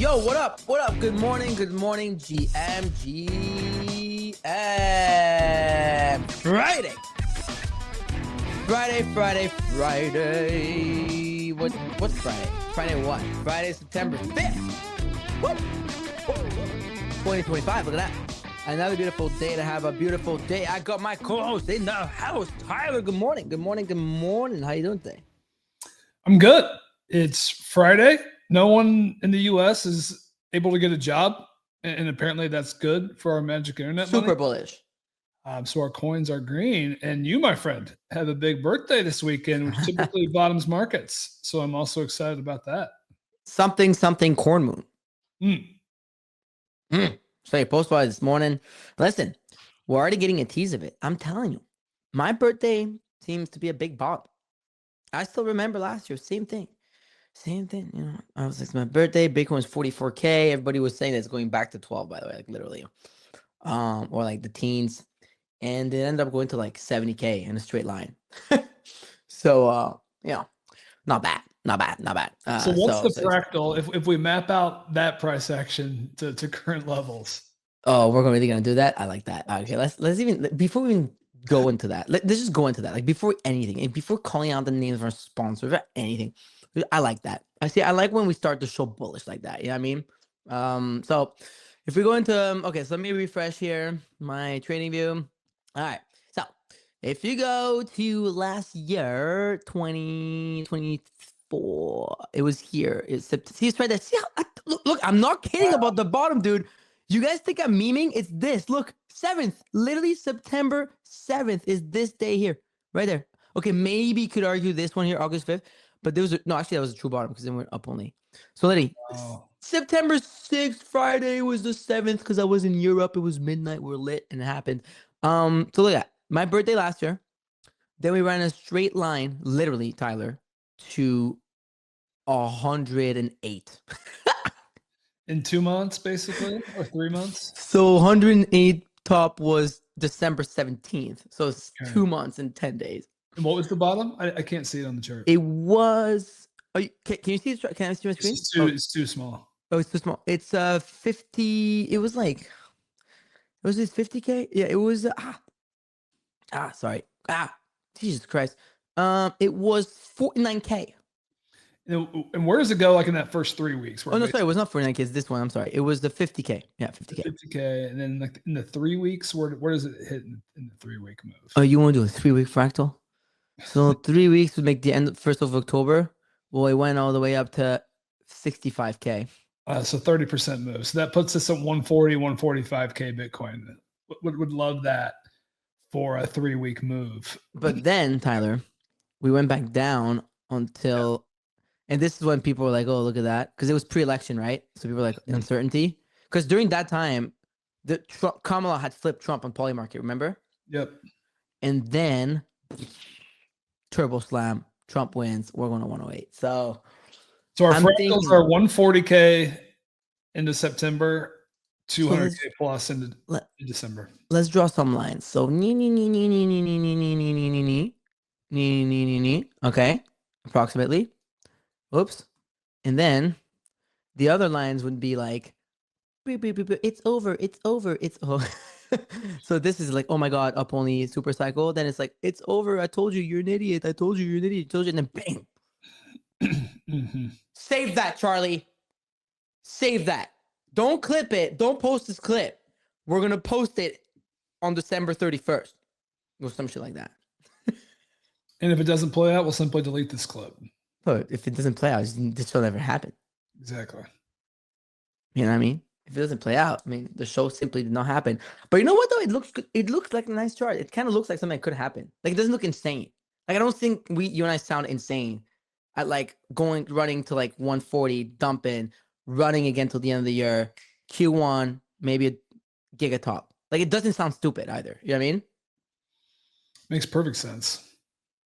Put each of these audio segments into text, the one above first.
Yo, what up? What up? Good morning, GM. Friday. What's Friday? Friday what? Friday, September 5th. Woo! 2025, look at that. Another beautiful day to have a beautiful day. I got my co-host in the house, Tyler. Good morning. How you doing today? I'm good. It's Friday. No one in the U.S. is able to get a job, and apparently that's good for our magic internet Super money. bullish. So our coins are green. And you, my friend, have a big birthday this weekend, which typically bottoms markets. So I'm also excited about that. Something corn moon. So you posted about it this morning. Listen, we're already getting a tease of it. I'm telling you, my birthday seems to be a big bop. I still remember last year, same thing. You know, I was like, it's my birthday. Bitcoin was 44K. Everybody was saying that it's going back to 12, by the way, like literally, or like the teens, and it ended up going to like 70K in a straight line. So, you know, not bad. So what's the fractal if we map out that price action to current levels? Oh, we're really gonna do that. I like that. Okay, let's even before we even go into that. Let's just go into that. Like before anything, and before calling out the names of our sponsors or anything, I like that. I like when we start to show bullish like that. You know what I mean? So if we go into okay, so let me refresh here my trading view. All right. So if you go to last year, 2024, it was here. It's right there. See how look, I'm not kidding about the bottom, dude. You guys think I'm memeing? It's this. Look, 7th. Literally September 7th is this day here. Right there. Okay, maybe you could argue this one here, August 5th. But there was no, actually that was a true bottom because then we're up only. So literally, September 6th, Friday was the 7th because I was in Europe. It was midnight. We're lit and it happened. So look at my birthday last year. Then we ran a straight line, literally, Tyler, to 108. In 2 months, basically, or 3 months? So 108 top was December 17th. So it's 2 months and 10 days. And what was the bottom? I can't see it on the chart. It was. Can you see? Can I see my screen? It's too small. Oh, it's too small. It's 50. It was like. Was this 50K? Yeah, it was. Sorry. Jesus Christ. It was 49K. And where does it go? Like in that first 3 weeks? Oh no, sorry, it was not 49K. It's this one. I'm sorry. It was the 50K. Yeah, 50K. 50K, and then like in the 3 weeks, where does it hit in the 3 week move? Oh, you want to do a 3 week fractal? So 3 weeks would make the end 1st of October. Well, it went all the way up to 65K. So 30% move. So that puts us at 140, 145K Bitcoin. Would love that for a 3 week move. But then, Tyler, we went back down until, and this is when people were like, oh, look at that. Because it was pre-election, right? So people were like, uncertainty. Because during that time, Kamala had flipped Trump on Polymarket, remember? Yep. And then turbo slam, Trump wins, we're going to 108. So our fractals are 140K into September, 200K plus into December. Let's draw some lines. So okay, approximately. Oops. And then the other lines would be like it's over. So this is like, oh my god, up only super cycle. Then it's like, it's over. I told you you're an idiot. I told you, and then bang. Save that, Charlie. Save that. Don't clip it. Don't post this clip. We're gonna post it on December 31st or some shit like that. And if it doesn't play out, we'll simply delete this clip. But if it doesn't play out, this will never happen. Exactly. You know what I mean? If it doesn't play out, I mean, the show simply did not happen. But you know what, though? It looks good. It looks like a nice chart. It kind of looks like something that could happen. Like, it doesn't look insane. Like, I don't think you and I sound insane at, like, running to, like, 140, dumping, running again till the end of the year, Q1, maybe a gigatop. Like, it doesn't sound stupid either. You know what I mean? Makes perfect sense.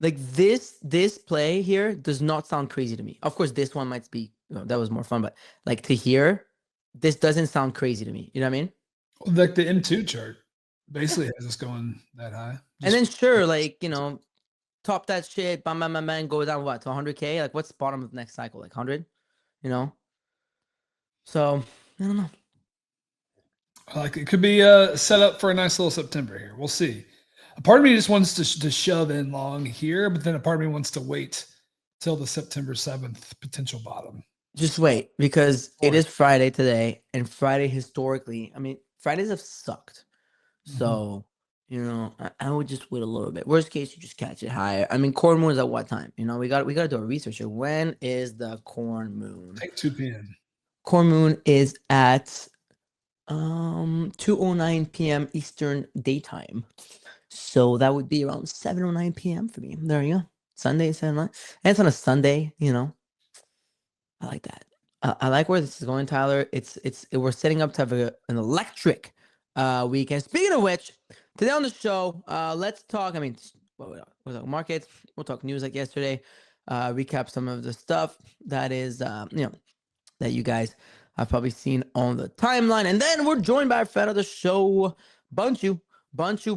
Like, this play here does not sound crazy to me. Of course, this one might be, that was more fun, but, like, to here, this doesn't sound crazy to me. You know what I mean? Like the M2 chart basically has us going that high. And then sure, like, top that shit, bam, bam, bam, bam, go down what, to 100K? Like, what's the bottom of the next cycle? Like 100? You know? So I don't know. Like it could be set up for a nice little September here. We'll see. A part of me just wants to shove in long here, but then a part of me wants to wait till the September 7th potential bottom. Just wait, because it is Friday today, and Friday historically, I mean, Fridays have sucked. So, you know, I would just wait a little bit. Worst case, you just catch it higher. I mean, corn moon is at what time? You know, we got to do our research here. When is the corn moon? Like 2 p.m. Corn moon is at 2:09 p.m. Eastern daytime. So that would be around 7:09 p.m. for me. There you go. Sunday, 7:09. And it's on a Sunday, you know. I like that. I like where this is going, Tyler. We're setting up to have an electric weekend. Speaking of which, today on the show, let's talk. I mean, we'll talk markets. We'll talk news like yesterday. Recap some of the stuff that is, you know, that you guys have probably seen on the timeline. And then we're joined by a friend of the show, Bunchu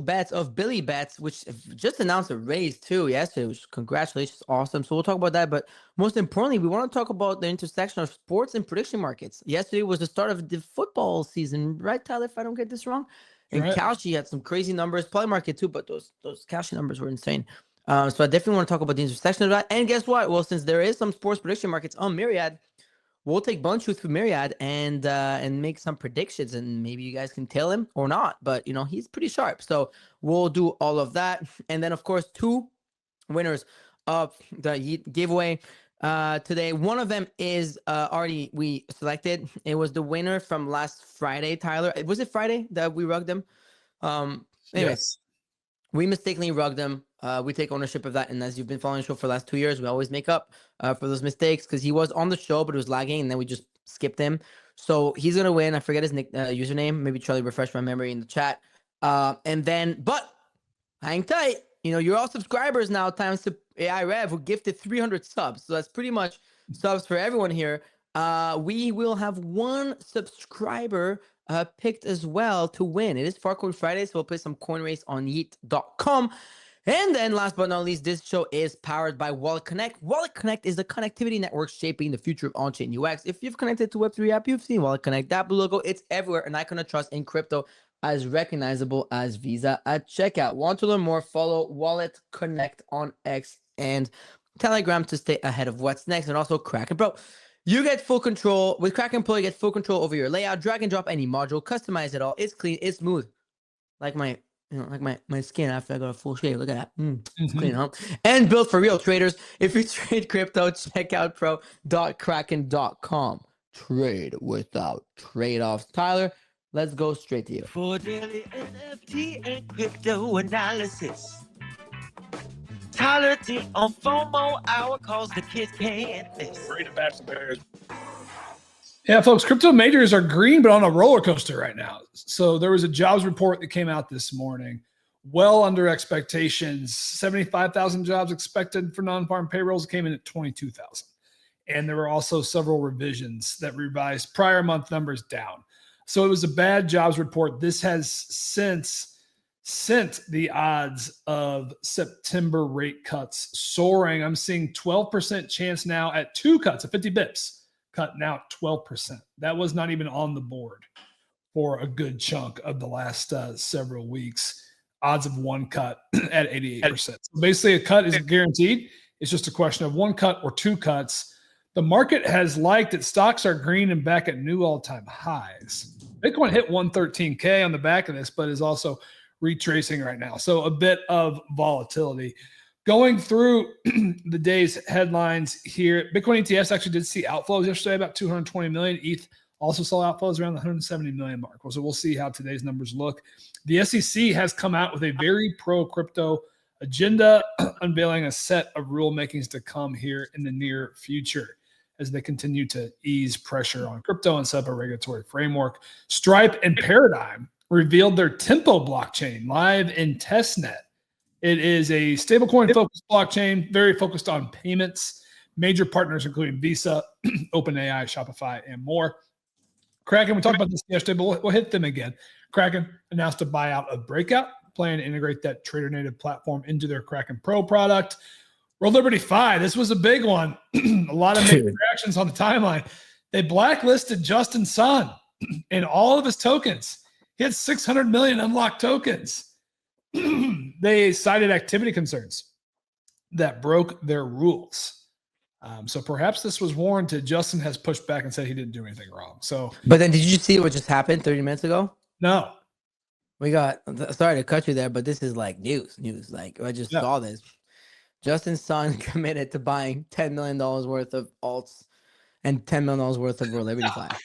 Bets of Billy Bets, which just announced a raise too yesterday, which congratulations, awesome. So we'll talk about that. But most importantly, we want to talk about the intersection of sports and prediction markets. Yesterday was the start of the football season, right, Tyler, if I don't get this wrong? And Right. Kalshi had some crazy numbers, play market too, but those Kalshi numbers were insane. So I definitely want to talk about the intersection of that. And guess what? Well, since there is some sports prediction markets on MYRIAD, we'll take Bunchu through MYRIAD and make some predictions, and maybe you guys can tell him or not. But you know, he's pretty sharp, so we'll do all of that. And then, of course, 2 winners of the YEET giveaway today. One of them is already we selected. It was the winner from last Friday, Tyler. Was it Friday that we rugged them? Anyways, we mistakenly rugged them. We take ownership of that. And as you've been following the show for the last 2 years, we always make up for those mistakes, because he was on the show, but it was lagging, and then we just skipped him. So he's going to win. I forget his username. Maybe Charlie refresh my memory in the chat. And then, but hang tight. You know, you're all subscribers now, times to AI Rev, who gifted 300 subs. So that's pretty much subs for everyone here. We will have 1 subscriber picked as well to win. It is Farcoin Friday, so we'll play some coin race on yeet.com. And then last but not least, this show is powered by Wallet Connect. Wallet Connect is the connectivity network shaping the future of on-chain UX. If you've connected to Web3 app, you've seen Wallet Connect. That blue logo, it's everywhere. An icon of trust in crypto, as recognizable as Visa at checkout. Want to learn more? Follow Wallet Connect on X and Telegram to stay ahead of what's next. And also Kraken Pro. You get full control. With Kraken Pro, you get full control over your layout. Drag and drop any module. Customize it all. It's clean. It's smooth. Like my... You know, like my skin after I got a full shave. Look at that. It's clean, huh? And built for real traders. If you trade crypto, check out pro.kraken.com. Trade without trade-offs. Tyler, let's go straight to you. For daily NFT and crypto analysis. Tyler D on FOMO hour calls the kids can't miss. Yeah, folks, crypto majors are green, but on a roller coaster right now. So there was a jobs report that came out this morning, well under expectations. 75,000 jobs expected for non-farm payrolls, came in at 22,000. And there were also several revisions that revised prior month numbers down. So it was a bad jobs report. This has since sent the odds of September rate cuts soaring. I'm seeing 12% chance now at 2 cuts of 50 bips. Cut now 12%. That was not even on the board for a good chunk of the last several weeks. Odds of 1 cut at 88%. So basically, a cut isn't guaranteed. It's just a question of 1 cut or 2 cuts. The market has liked it. Stocks are green and back at new all-time highs. Bitcoin hit 113K on the back of this, but is also retracing right now. So a bit of volatility. Going through the day's headlines here, Bitcoin ETFs actually did see outflows yesterday, about 220 million. ETH also saw outflows around the 170 million mark. So we'll see how today's numbers look. The SEC has come out with a very pro-crypto agenda, unveiling a set of rulemakings to come here in the near future as they continue to ease pressure on crypto and set up a regulatory framework. Stripe and Paradigm revealed their Tempo blockchain live in testnet. It is a stablecoin-focused blockchain, very focused on payments. Major partners including Visa, OpenAI, Shopify, and more. Kraken, we talked about this yesterday, but we'll hit them again. Kraken announced a buyout of Breakout, plan to integrate that trader-native platform into their Kraken Pro product. World Liberty 5, this was a big one. A lot of major reactions on the timeline. They blacklisted Justin Sun and all of his tokens. He had 600 million unlocked tokens. They cited activity concerns that broke their rules. So perhaps this was warranted. Justin has pushed back and said he didn't do anything wrong. So, But then did you see what just happened 30 minutes ago? no. We got, sorry to cut you there, but this is like news. Like I just saw this. Justin Sun committed to buying $10 million worth of alts and $10 million worth of Wlfi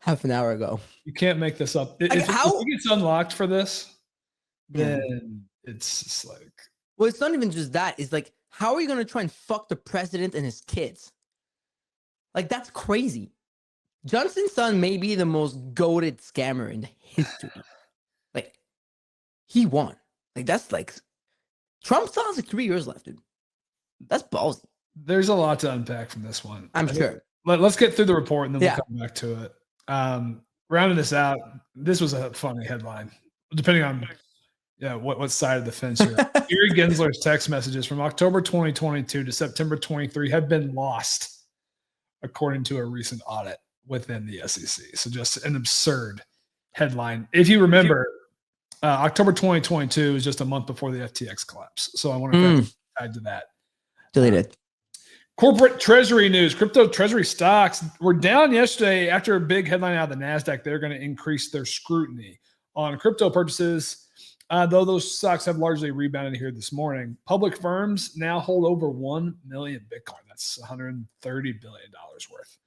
half an hour ago. You can't make this up. If it gets unlocked for this, then it's just like... Well, it's not even just that. It's like, how are you going to try and fuck the president and his kids? Like, that's crazy. Justin Sun may be the most goated scammer in history. Like, he won. Like, that's like... Trump still has like 3 years left, dude. That's ballsy. There's a lot to unpack from this one. I'm sure. Let's get through the report and then we'll come back to it. Rounding this out, this was a funny headline, depending on what side of the fence you're on. Gary Gensler's text messages from October 2022 to September 23 have been lost, according to a recent audit within the SEC. So just an absurd headline. If you remember, October 2022 is just a month before the FTX collapse. So I want to add to that. Deleted. Corporate treasury news. Crypto treasury stocks were down yesterday after a big headline out of the Nasdaq. They're going to increase their scrutiny on crypto purchases, though those stocks have largely rebounded here this morning. Public firms now hold over 1 million Bitcoin. That's $130 billion worth,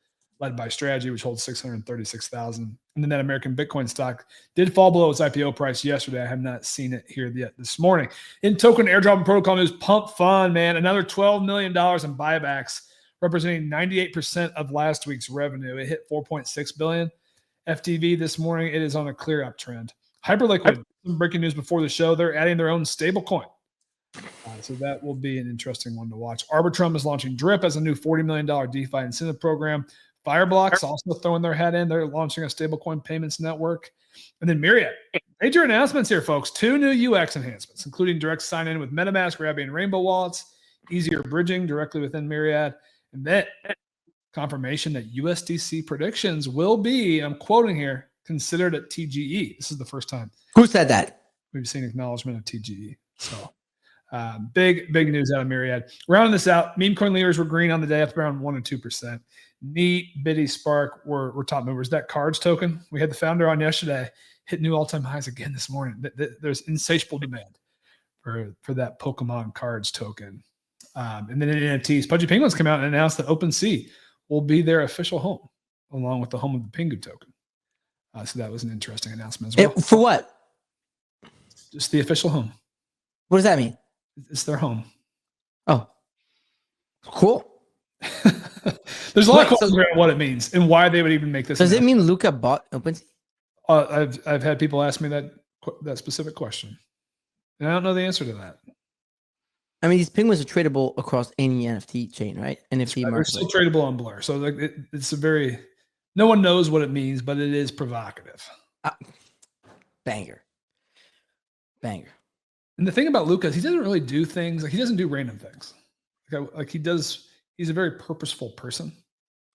led by Strategy, which holds 636,000. And then that American Bitcoin stock did fall below its IPO price yesterday. I have not seen it here yet this morning. In token airdrop and protocol news, Pump Fund, man, another $12 million in buybacks, representing 98% of last week's revenue. It hit 4.6 billion. FTV this morning, it is on a clear uptrend. Hyperliquid, some breaking news before the show, they're adding their own stablecoin. So that will be an interesting one to watch. Arbitrum is launching Drip as a new $40 million DeFi incentive program. Fireblocks also throwing their hat in. They're launching a stablecoin payments network. And then MYRIAD. Major announcements here, folks. 2 new UX enhancements, including direct sign-in with MetaMask, Rabbi, and Rainbow wallets, easier bridging directly within MYRIAD, and then confirmation that USDC predictions will be, I'm quoting here, considered at TGE. This is the first time. Who said that? We've seen acknowledgement of TGE. So big news out of MYRIAD. Rounding this out, meme coin leaders were green on the day, up around 1 and 2%. Neat, Biddy, Spark were top movers. That cards token, we had the founder on yesterday, hit new all-time highs again this morning. There's insatiable demand for that Pokemon cards token. And then in NFTs, Pudgy Penguins came out and announced that OpenSea will be their official home, along with the home of the Pingu token. So that was an interesting announcement as well. For what? Just the official home. What does that mean? It's their home. Oh, cool. There's a lot of questions around what it means and why they would even make this. Does it mean Luca bought OpenSea? I've had people ask me that specific question, and I don't know the answer to that. I mean, these penguins are tradable across any NFT chain, right? NFT They're still tradable on Blur, so it's a very no one knows what it means, but it is provocative. Banger. And the thing about Luca is he doesn't really do things like he doesn't do random things. Like he does. He's a very purposeful person.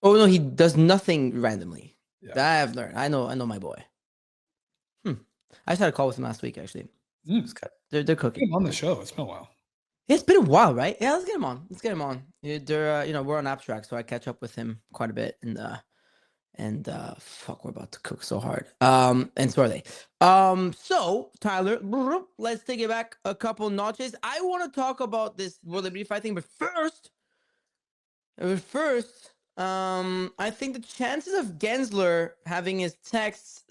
Oh no, he does nothing randomly. Yeah. That I've learned. I know my boy. I just had a call with him last week actually. They're cooking. Get him on the show. It's been a while. It's been a while, right? Yeah, let's get him on. They're we're on Abstract, so I catch up with him quite a bit, and fuck, we're about to cook so hard. And so are they. So Tyler, let's take it back a couple notches. I want to talk about this Wlfi thing, but first, I think the chances of Gensler having his texts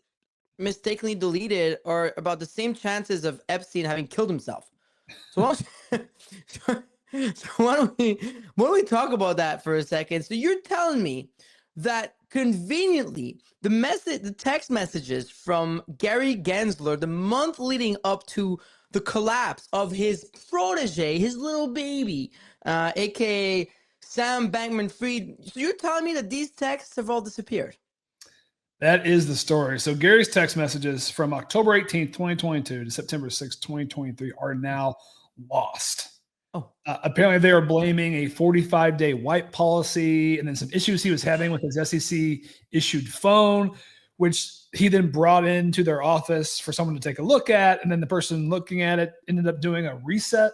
mistakenly deleted are about the same chances of Epstein having killed himself. So why don't we talk about that for a second? So you're telling me that conveniently the text messages from Gary Gensler the month leading up to the collapse of his protege, his little baby, aka Sam Bankman-Fried. So you're telling me that these texts have all disappeared? That is the story. So Gary's text messages from October 18th, 2022 to September 6th, 2023 are now lost. Oh, Apparently, they were blaming a 45-day wipe policy and then some issues he was having with his SEC-issued phone, which he then brought into their office for someone to take a look at. And then the person looking at it ended up doing a reset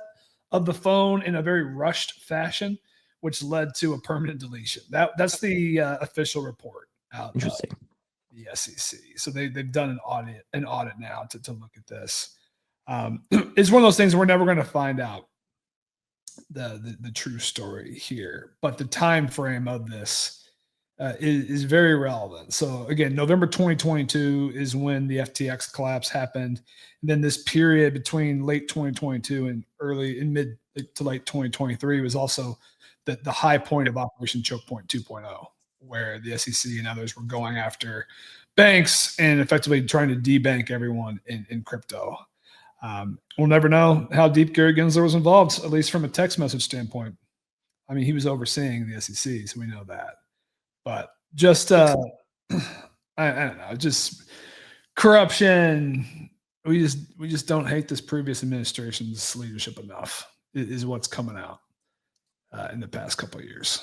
of the phone in a very rushed fashion, which led to a permanent deletion. That's the official report out of the SEC. So they've done an audit now to look at this. It's one of those things we're never going to find out the true story here, but the time frame of this is very relevant. So again, November 2022 is when the FTX collapse happened, and then this period between late 2022 and mid to late 2023 was also the high point of Operation Choke Point 2.0, where the SEC and others were going after banks and effectively trying to debank everyone in crypto. We'll never know how deep Gary Gensler was involved, at least from a text message standpoint. I mean, he was overseeing the SEC, so we know that. But just, I don't know, just corruption. We just don't hate this previous administration's leadership enough. Is what's coming out in the past couple of years.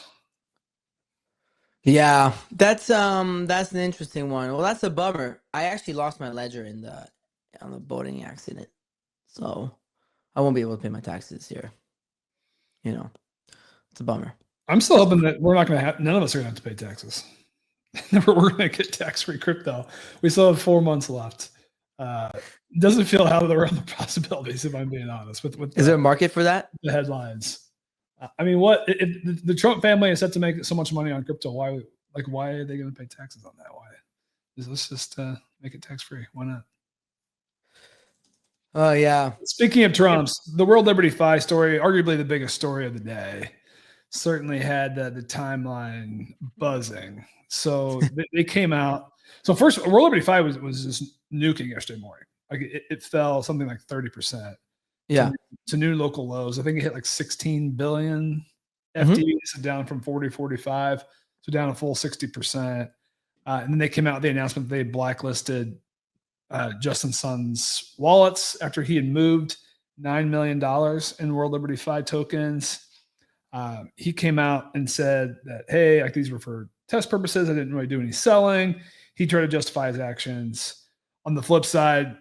Yeah, that's an interesting one. Well, that's a bummer. I actually lost my ledger on the boating accident, so I won't be able to pay my taxes this year. You know, it's a bummer. I'm still hoping that we're not going to have, none of us are going to have to pay taxes. We're going to get tax-free crypto. We still have 4 months left. Doesn't feel out of the realm of possibilities, if I'm being honest. Is there a market for that? The headlines. I mean, what if the Trump family is set to make so much money on crypto? Why are they going to pay taxes on that? Why? Let's just make it tax-free. Why not? Oh, yeah. Speaking of Trump's, the World Liberty Fi story, arguably the biggest story of the day, certainly had the timeline buzzing. So they came out. So first, World Liberty Fi was just nuking yesterday morning. Like it fell something like 30%. Yeah. To new local lows. I think it hit like 16 billion FTEs, so down from 45, so down a full 60%. And then they came out with the announcement that they blacklisted Justin Sun's wallets after he had moved $9 million in World Liberty Fi tokens. He came out and said that, hey, like these were for test purposes. I didn't really do any selling. He tried to justify his actions. On the flip side,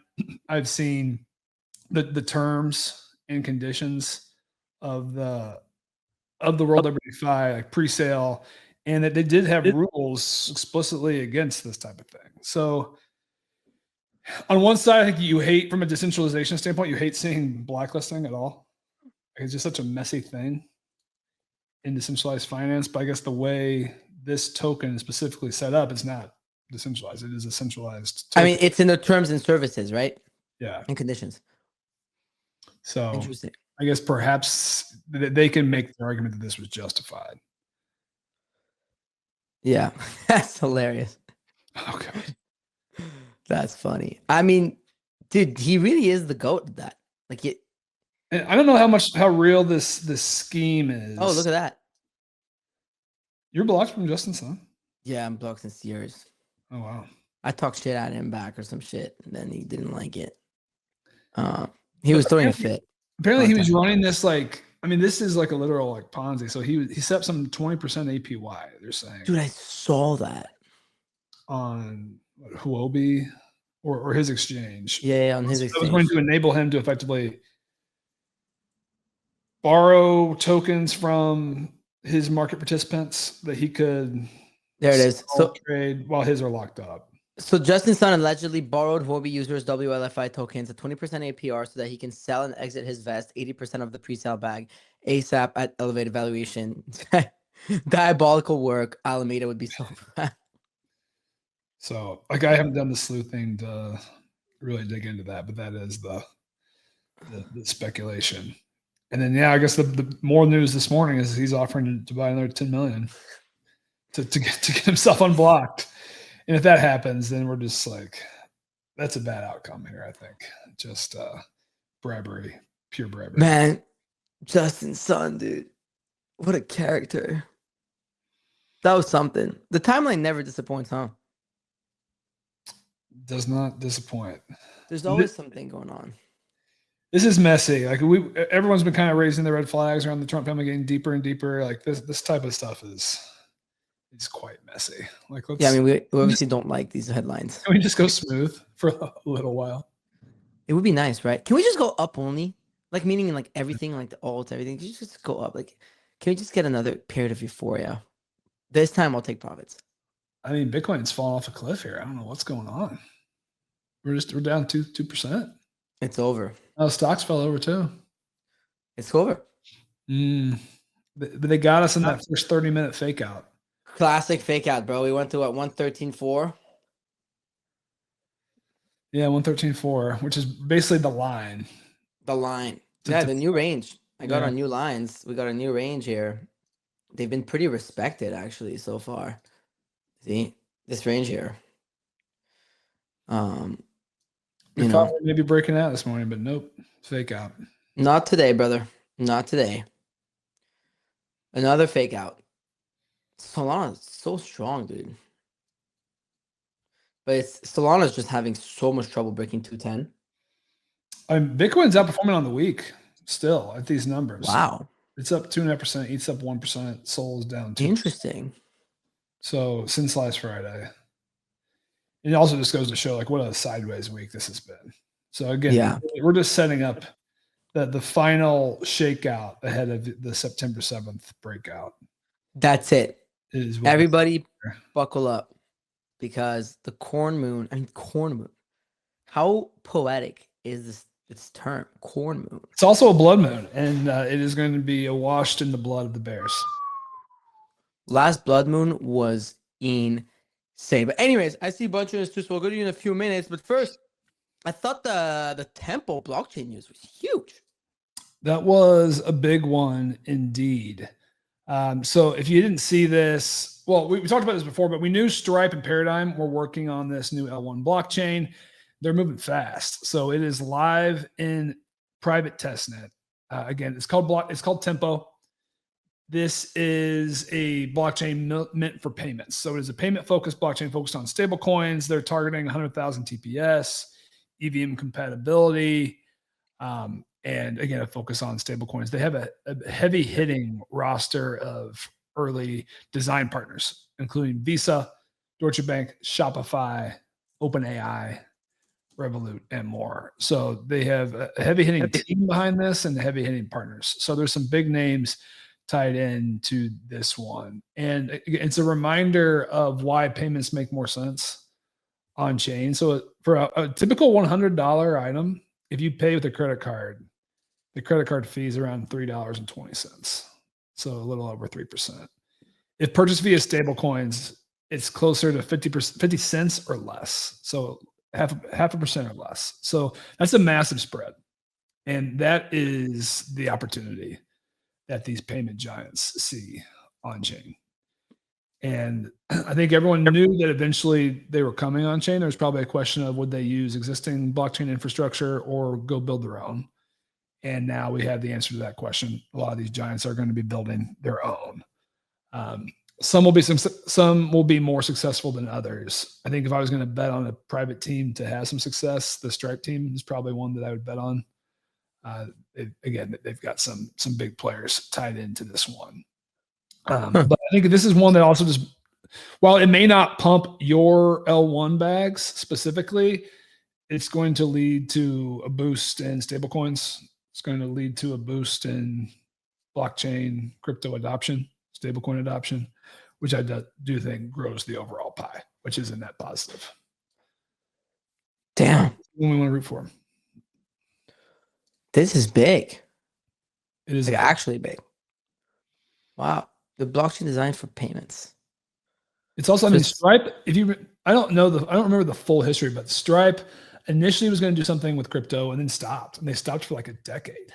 I've seen the terms and conditions of the World Liberty Fi, like pre-sale, and that they did have rules explicitly against this type of thing. So on one side, I think you hate, from a decentralization standpoint, you hate seeing blacklisting at all. It's just such a messy thing in decentralized finance. But I guess the way this token is specifically set up, it's not decentralized. It is a centralized token. I mean, it's in the terms and services, right? Yeah. And conditions. So Interesting. I guess perhaps they can make the argument that this was justified. Yeah, that's hilarious. Okay. That's funny. I mean, dude, he really is the GOAT of that. Like it. And I don't know how real this scheme is. Oh, look at that. You're blocked from Justin Sun? Yeah, I'm blocked since years. Oh wow. I talked shit at him back or some shit, and then he didn't like it. He was throwing a fit. Apparently, he was running this like. I mean, this is like a literal like Ponzi. So he set up some 20% APY. They're saying. Dude, I saw that on Huobi or his exchange. Yeah, on his exchange. That was going to enable him to effectively borrow tokens from his market participants that he could. There it is. So trade while his are locked up. So Justin Sun allegedly borrowed Huobi users' Wlfi tokens at 20% APR so that he can sell and exit his vest 80% of the pre-sale bag ASAP at elevated valuation. Diabolical work. Alameda would be so proud. So, like, I haven't done the sleuthing to really dig into that, but that is the speculation. And then, yeah, I guess the more news this morning is he's offering to buy another 10 million to get himself unblocked. And if that happens, then we're just like, that's a bad outcome here, I think. Just bribery, pure bribery. Man, Justin Sun, dude. What a character. That was something. The timeline never disappoints, huh? Does not disappoint. There's always something going on. This is messy. Like everyone's been kind of raising the red flags around the Trump family getting deeper and deeper. Like this type of stuff is quite messy. Like Yeah, I mean, we obviously don't like these headlines. Can we just go smooth for a little while? It would be nice, right? Can we just go up only? Like meaning like everything, like the alt, everything. Just go up. Like, can we just get another period of euphoria? This time I'll take profits. I mean, Bitcoin's falling off a cliff here. I don't know what's going on. We're down 2%. It's over. Oh, stocks fell over too. It's over. But they got us in that first 30-minute fake out. Classic fake out, bro. We went to what, 113.4? Yeah, 113.4, which is basically the line. The line. Yeah, the new range. I got our new lines. We got a new range here. They've been pretty respected actually so far. See this range here. We thought we maybe breaking out this morning, but nope, fake out. Not today, brother. Not today. Another fake out. Solana's so strong, dude. But Solana's just having so much trouble breaking 210. Bitcoin's outperforming on the week still at these numbers. Wow. It's up 2.5%, ETH's up 1%, Sol's down 2%. Interesting. So since last Friday. It also just goes to show like what a sideways week this has been. So again, we're just setting up the final shakeout ahead of the September 7th breakout. That's it. Everybody buckle up because the corn moon, how poetic is this term, corn moon? It's also a blood moon, and it is going to be washed in the blood of the bears. Last blood moon was insane. But anyways, I see a bunch of this too, so we'll go to you in a few minutes. But first, I thought the Tempo blockchain news was huge. That was a big one indeed. So if you didn't see this, well, we talked about this before, but we knew Stripe and Paradigm were working on this new L1 blockchain. They're moving fast. So it is live in private testnet. Again, it's called Tempo. This is a blockchain meant for payments. So it is a payment-focused blockchain focused on stable coins. They're targeting 100,000 TPS, EVM compatibility, and again, a focus on stable coins. They have a heavy-hitting roster of early design partners, including Visa, Deutsche Bank, Shopify, OpenAI, Revolut, and more. So they have a heavy-hitting team behind this and heavy-hitting partners. So there's some big names tied into this one. And it's a reminder of why payments make more sense on chain. So for a typical $100 item, if you pay with a credit card, the credit card fee is around $3.20. So a little over 3%. If purchased via stable coins, it's closer to 50 cents or less. So half a percent or less. So that's a massive spread. And that is the opportunity that these payment giants see on chain. And I think everyone knew that eventually they were coming on chain. There's probably a question of would they use existing blockchain infrastructure or go build their own? And now we have the answer to that question. A lot of these giants are going to be building their own. Some will be more successful than others. I think if I was going to bet on a private team to have some success, the Stripe team is probably one that I would bet on. Again, they've got some big players tied into this one. But I think this is one that also just, while it may not pump your L1 bags specifically, it's going to lead to a boost in stablecoins. It's going to lead to a boost in blockchain crypto adoption, stablecoin adoption, which I do think grows the overall pie, which is a net positive. Damn. When we want to root for them. This is big. It is like actually big. Wow. The blockchain designed for payments. It's also, I mean, Stripe, I don't remember the full history, but Stripe initially was going to do something with crypto and then stopped. And they stopped for like a decade.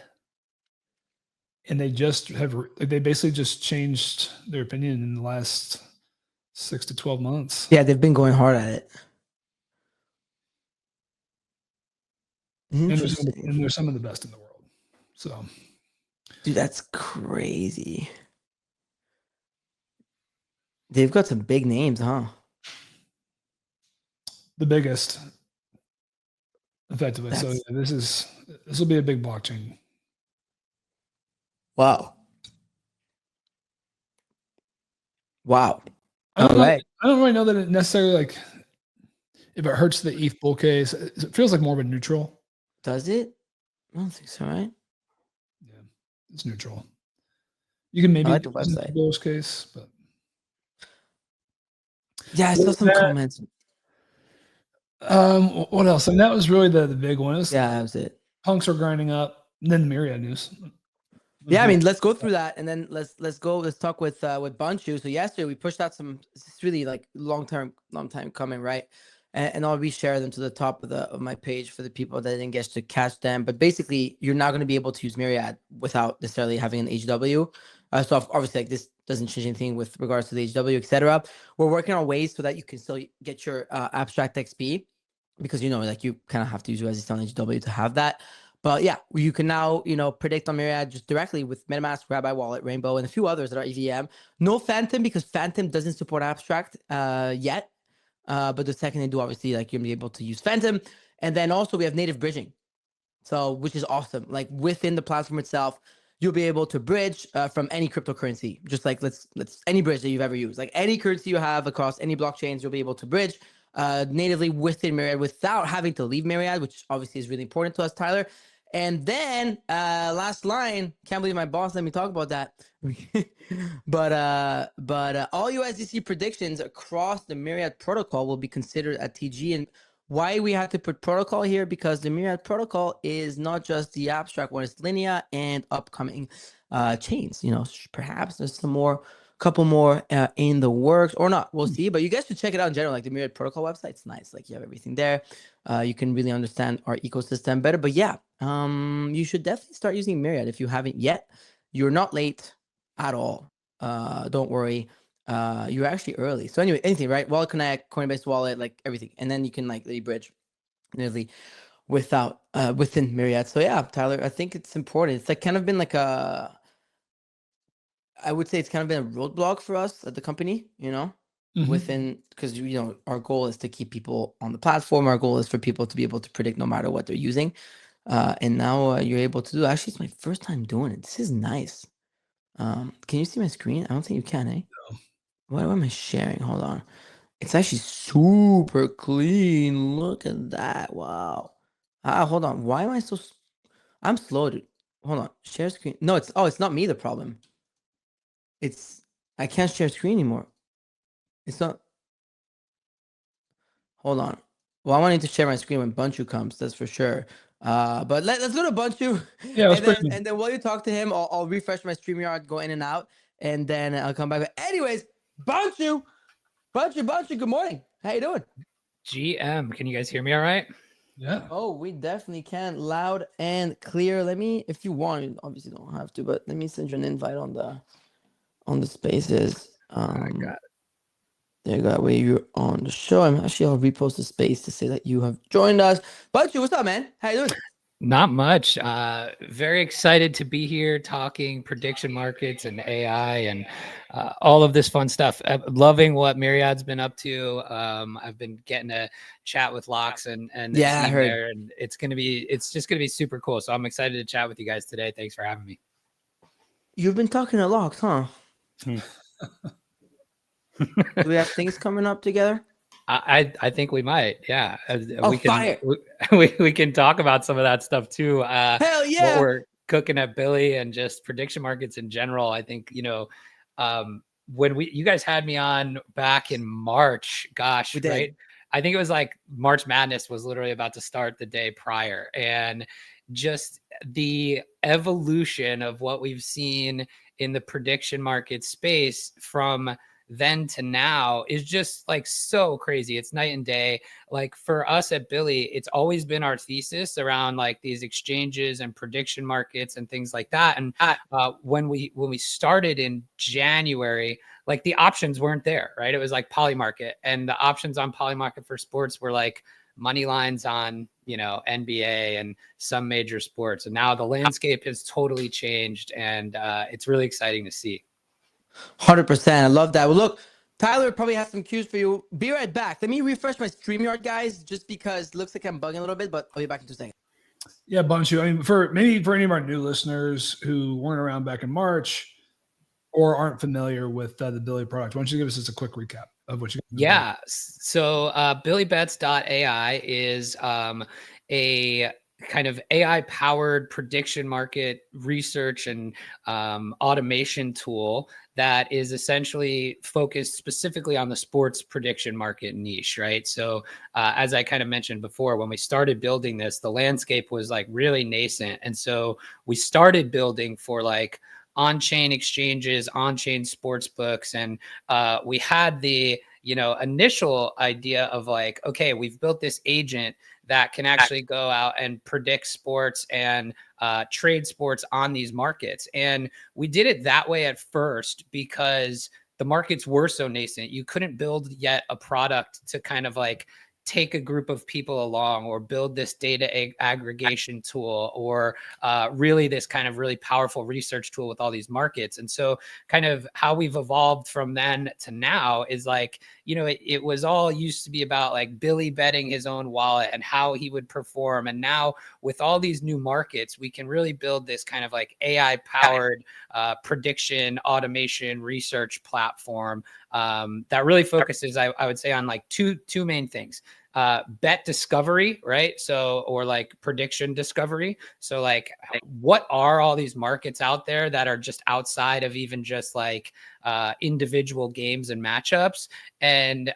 And they basically just changed their opinion in the last 6 to 12 months. Yeah, they've been going hard at it. And they're some of the best in the world. So, dude, that's crazy. They've got some big names, huh? The biggest. effectively. So yeah, this will be a big blockchain. Wow. Wow. I don't All know. right. I don't really know that it necessarily like if it hurts the ETH bull case. It feels like more of a neutral. Does it? I don't think so, right? Yeah, it's neutral. You can maybe I like the use it in website. the bullish case, but Yeah, I saw some comments. What else? I mean, that was really the big one. Yeah, that was it. Punks are grinding up, and then Myriad news. Yeah, I mean, let's go through that, and then let's talk with Bunchu. So yesterday we pushed out some. It's really like long time coming, right? And I'll reshare them to the top of my page for the people that didn't get to catch them. But basically, you're not going to be able to use Myriad without necessarily having an HW. So obviously, like this doesn't change anything with regards to the HW, etc. We're working on ways so that you can still get your abstract XP, because like you kind of have to use USDC on HW to have that. But yeah, you can now, predict on Myriad just directly with MetaMask, Rabbi Wallet, Rainbow, and a few others that are EVM. No Phantom, because Phantom doesn't support abstract yet. But the second they do, obviously, like you'll be able to use Phantom. And then also we have native bridging, so which is awesome. Like within the platform itself, you'll be able to bridge from any cryptocurrency. Just like let's any bridge that you've ever used, like any currency you have across any blockchains, you'll be able to bridge natively within Myriad without having to leave Myriad, which obviously is really important to us, Tyler. And then last line, can't believe my boss let me talk about that. but all USDC predictions across the Myriad protocol will be considered at TG. And why we have to put protocol here? Because the Myriad protocol is not just the abstract one, it's Linea and upcoming chains. Perhaps there's couple more in the works or not. We'll see. But you guys should check it out in general. Like the Myriad protocol website, it's nice. Like you have everything there. You can really understand our ecosystem better. But yeah, you should definitely start using Myriad if you haven't yet. You're not late at all. Don't worry. You're actually early. So anyway, anything, right? Wallet Connect, Coinbase Wallet, like everything. And then you can like bridge nearly within Myriad. So yeah, Tyler, I think it's important. It's like kind of been like I would say it's kind of been a roadblock for us at the company, within, because our goal is to keep people on the platform. Our goal is for people to be able to predict no matter what they're using. And now you're able to do. Actually, it's my first time doing it. This is nice. Can you see my screen? I don't think you can, eh? No. What am I sharing? Hold on. It's actually super clean. Look at that. Wow. Hold on. Why am I so? I'm slow, dude. Hold on. Share screen. No, it's not me the problem. I can't share screen anymore. It's not. Hold on. Well, I want to share my screen when Bunchu comes. That's for sure. But let's go to Bunchu. Yeah, and then while you talk to him, I'll refresh my StreamYard, go in and out, and then I'll come back. But anyways, Bunchu, good morning. How you doing? GM, can you guys hear me all right? Yeah. Oh, we definitely can. Loud and clear. Let me, if you want, you obviously don't have to, but let me send you an invite on the spaces. I got it. There you go. Where you're on the show. I'll repost the space to say that you have joined us. Bunchu, what's up, man? How you doing? Not much. Very excited to be here talking prediction markets and AI and all of this fun stuff. Loving what Myriad's been up to. I've been getting to chat with Locks and Yeah, I heard. there, and it's just gonna be super cool. So I'm excited to chat with you guys today. Thanks for having me. You've been talking to Locks, huh? Do we have things coming up together? I think we might. Yeah. We can talk about some of that stuff too. Hell yeah. What we're cooking at Billy and just prediction markets in general. I think, when you guys had me on back in March, gosh, right? I think it was like March Madness was literally about to start the day prior, and just the evolution of what we've seen in the prediction market space from then to now is just like so crazy. It's night and day. Like for us at Billy, it's always been our thesis around like these exchanges and prediction markets and things like that. And when we started in January, like the options weren't there, right? It was like Polymarket, and the options on Polymarket for sports were like money lines on, NBA and some major sports. And now the landscape has totally changed, and it's really exciting to see. 100%. I love that. Well, look, Tyler probably has some cues for you. Be right back. Let me refresh my StreamYard, guys, just because it looks like I'm bugging a little bit, but I'll be back in 2 seconds. Yeah, Bunchu. I mean, for any of our new listeners who weren't around back in March or aren't familiar with the Billy product, why don't you give us just a quick recap of what you got? Yeah. So billybets.ai is a kind of AI powered prediction market research and automation tool that is essentially focused specifically on the sports prediction market niche, right? So as I kind of mentioned before, when we started building this, the landscape was like really nascent. And so we started building for like on-chain exchanges, on-chain sports books. And we had the, initial idea of like, okay, we've built this agent that can actually go out and predict sports and trade sports on these markets. And we did it that way at first because the markets were so nascent. You couldn't build yet a product to kind of like take a group of people along or build this data aggregation tool or really this kind of really powerful research tool with all these markets. And so kind of how we've evolved from then to now is like, it was all used to be about like Billy betting his own wallet and how he would perform. And now with all these new markets, we can really build this kind of like AI powered prediction, automation, research platform that really focuses, I would say, on like two main things. Bet discovery, right? So, or like prediction discovery. So like, what are all these markets out there that are just outside of even just like individual games and matchups, and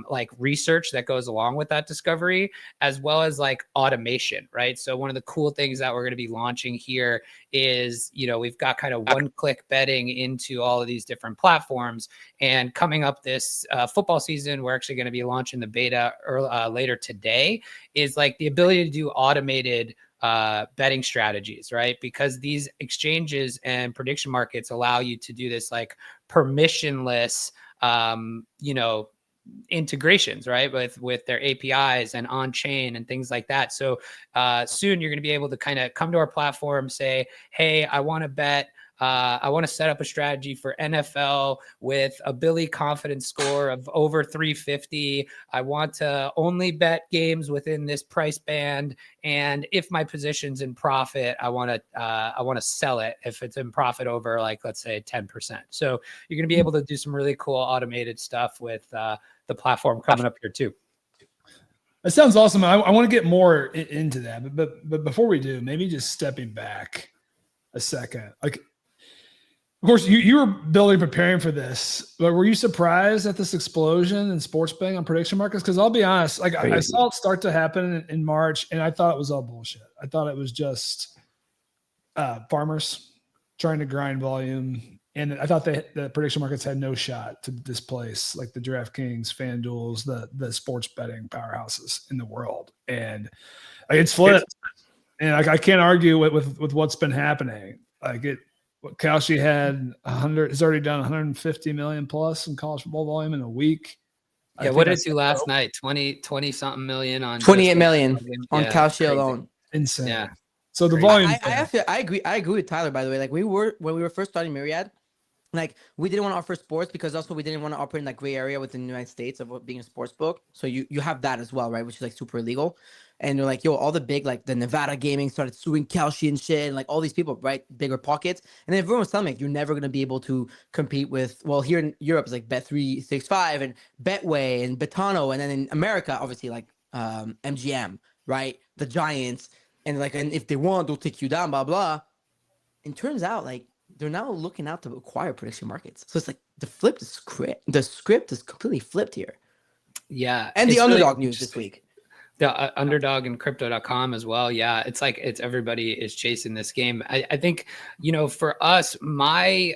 like research that goes along with that discovery, as well as like automation, right? So one of the cool things that we're going to be launching here is, we've got kind of one-click betting into all of these different platforms. And coming up this football season, we're actually going to be launching the beta later today, is like the ability to do automated betting strategies, right? Because these exchanges and prediction markets allow you to do this like permissionless, integrations, right? With their APIs and on chain and things like that. So soon you're going to be able to kind of come to our platform, say, hey, I want to bet. I want to set up a strategy for NFL with a Billy confidence score of over 350. I want to only bet games within this price band. And if my position's in profit, I want to sell it if it's in profit over like, let's say 10%. So you're going to be able to do some really cool automated stuff with the platform coming up here too. That sounds awesome. I want to get more into that, but before we do, maybe just stepping back a second, like, of course, you were building, preparing for this, but were you surprised at this explosion in sports betting on prediction markets? Because I'll be honest, like I saw it start to happen in March, and I thought it was all bullshit. I thought it was just farmers trying to grind volume, and I thought the prediction markets had no shot to displace like the DraftKings, FanDuels, the sports betting powerhouses in the world, and like, it's flipped. And I can't argue with what's been happening. Like what Kalshi had has already done 150 million plus in college football volume in a week. Yeah, what did it do last night? 20 something million on 28 million on Kalshi crazy. alone. Insane. Yeah. So the volume. I agree with Tyler, by the way. Like when we were first starting MYRIAD, like we didn't want to offer sports because also we didn't want to operate in that gray area within the United States of being a sports book. So you have that as well, right? Which is like super illegal. And they're like, yo, all the big, like the Nevada gaming started suing Kalshi and shit, and like all these people, right? Bigger pockets. And then everyone was telling me, like, you're never going to be able to compete with, well, here in Europe, it's like Bet365 and Betway and Betano. And then in America, obviously, like MGM, right? The Giants. And like, and if they want, they'll take you down, blah, blah. And turns out, like, they're now looking out to acquire prediction markets. So it's like the script is completely flipped here. Yeah. And the underdog news this week. The underdog and crypto.com as well. Yeah. It's like, everybody is chasing this game. I think, for us, my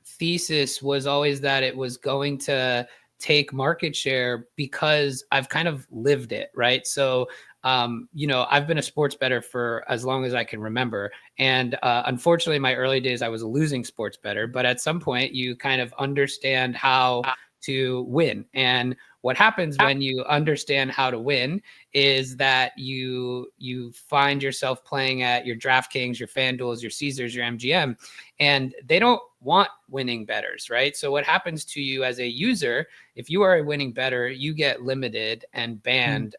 thesis was always that it was going to take market share because I've kind of lived it. Right. So, I've been a sports bettor for as long as I can remember. And unfortunately, in my early days, I was a losing sports bettor. But at some point, you kind of understand how to win. And what happens when you understand how to win is that you find yourself playing at your DraftKings, your FanDuels, your Caesars, your MGM, and they don't want winning bettors, right? So what happens to you as a user, if you are a winning bettor, you get limited and banned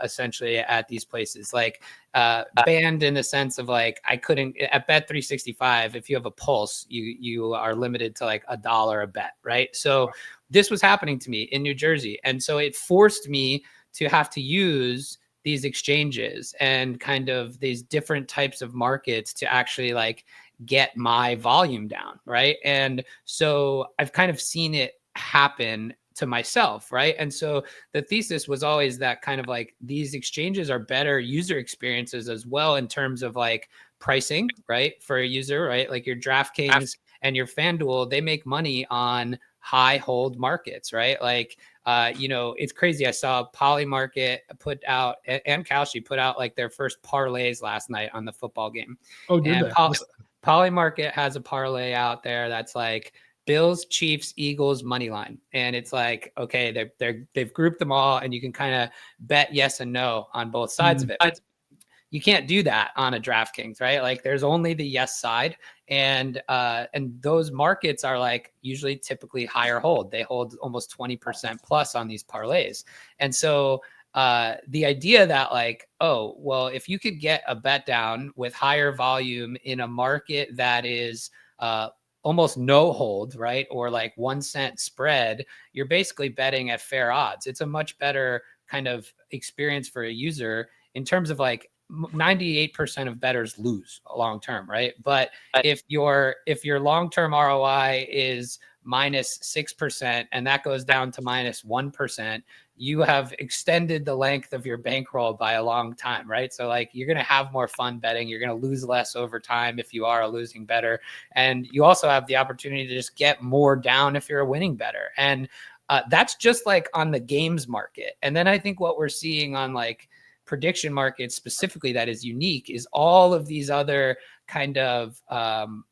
essentially at these places. Like banned in the sense of like, I couldn't at Bet365, if you have a pulse, you are limited to like $1 a bet, right? So this was happening to me in New Jersey. And so it forced me to have to use these exchanges and kind of these different types of markets to actually like get my volume down, right? And so I've kind of seen it happen to myself, right? And so the thesis was always that kind of like these exchanges are better user experiences as well in terms of like pricing, right? For a user, right? Like your DraftKings and your FanDuel, they make money on high hold markets, right? Like, you know, it's crazy. I saw Polymarket put out and Kalshi put out like their first parlays last night on the football game. Oh, did they? Polymarket has a parlay out there that's like Bills, Chiefs, Eagles money line, and it's like, okay, they've grouped them all, and you can kind of bet yes and no on both sides of it. You can't do that on a DraftKings, right? Like there's only the yes side, and those markets are like usually typically higher hold. They hold almost 20% plus on these parlays, and so the idea that like, oh, well, if you could get a bet down with higher volume in a market that is almost no hold, right? Or like 1 cent spread, you're basically betting at fair odds. It's a much better kind of experience for a user in terms of like 98% of bettors lose long term, right? But if your long-term ROI is minus 6% and that goes down to minus 1%, you have extended the length of your bankroll by a long time, right? So like you're going to have more fun betting. You're going to lose less over time if you are a losing bettor. And you also have the opportunity to just get more down if you're a winning bettor. And that's just like on the games market. And then I think what we're seeing on like prediction markets specifically that is unique is all of these other kind of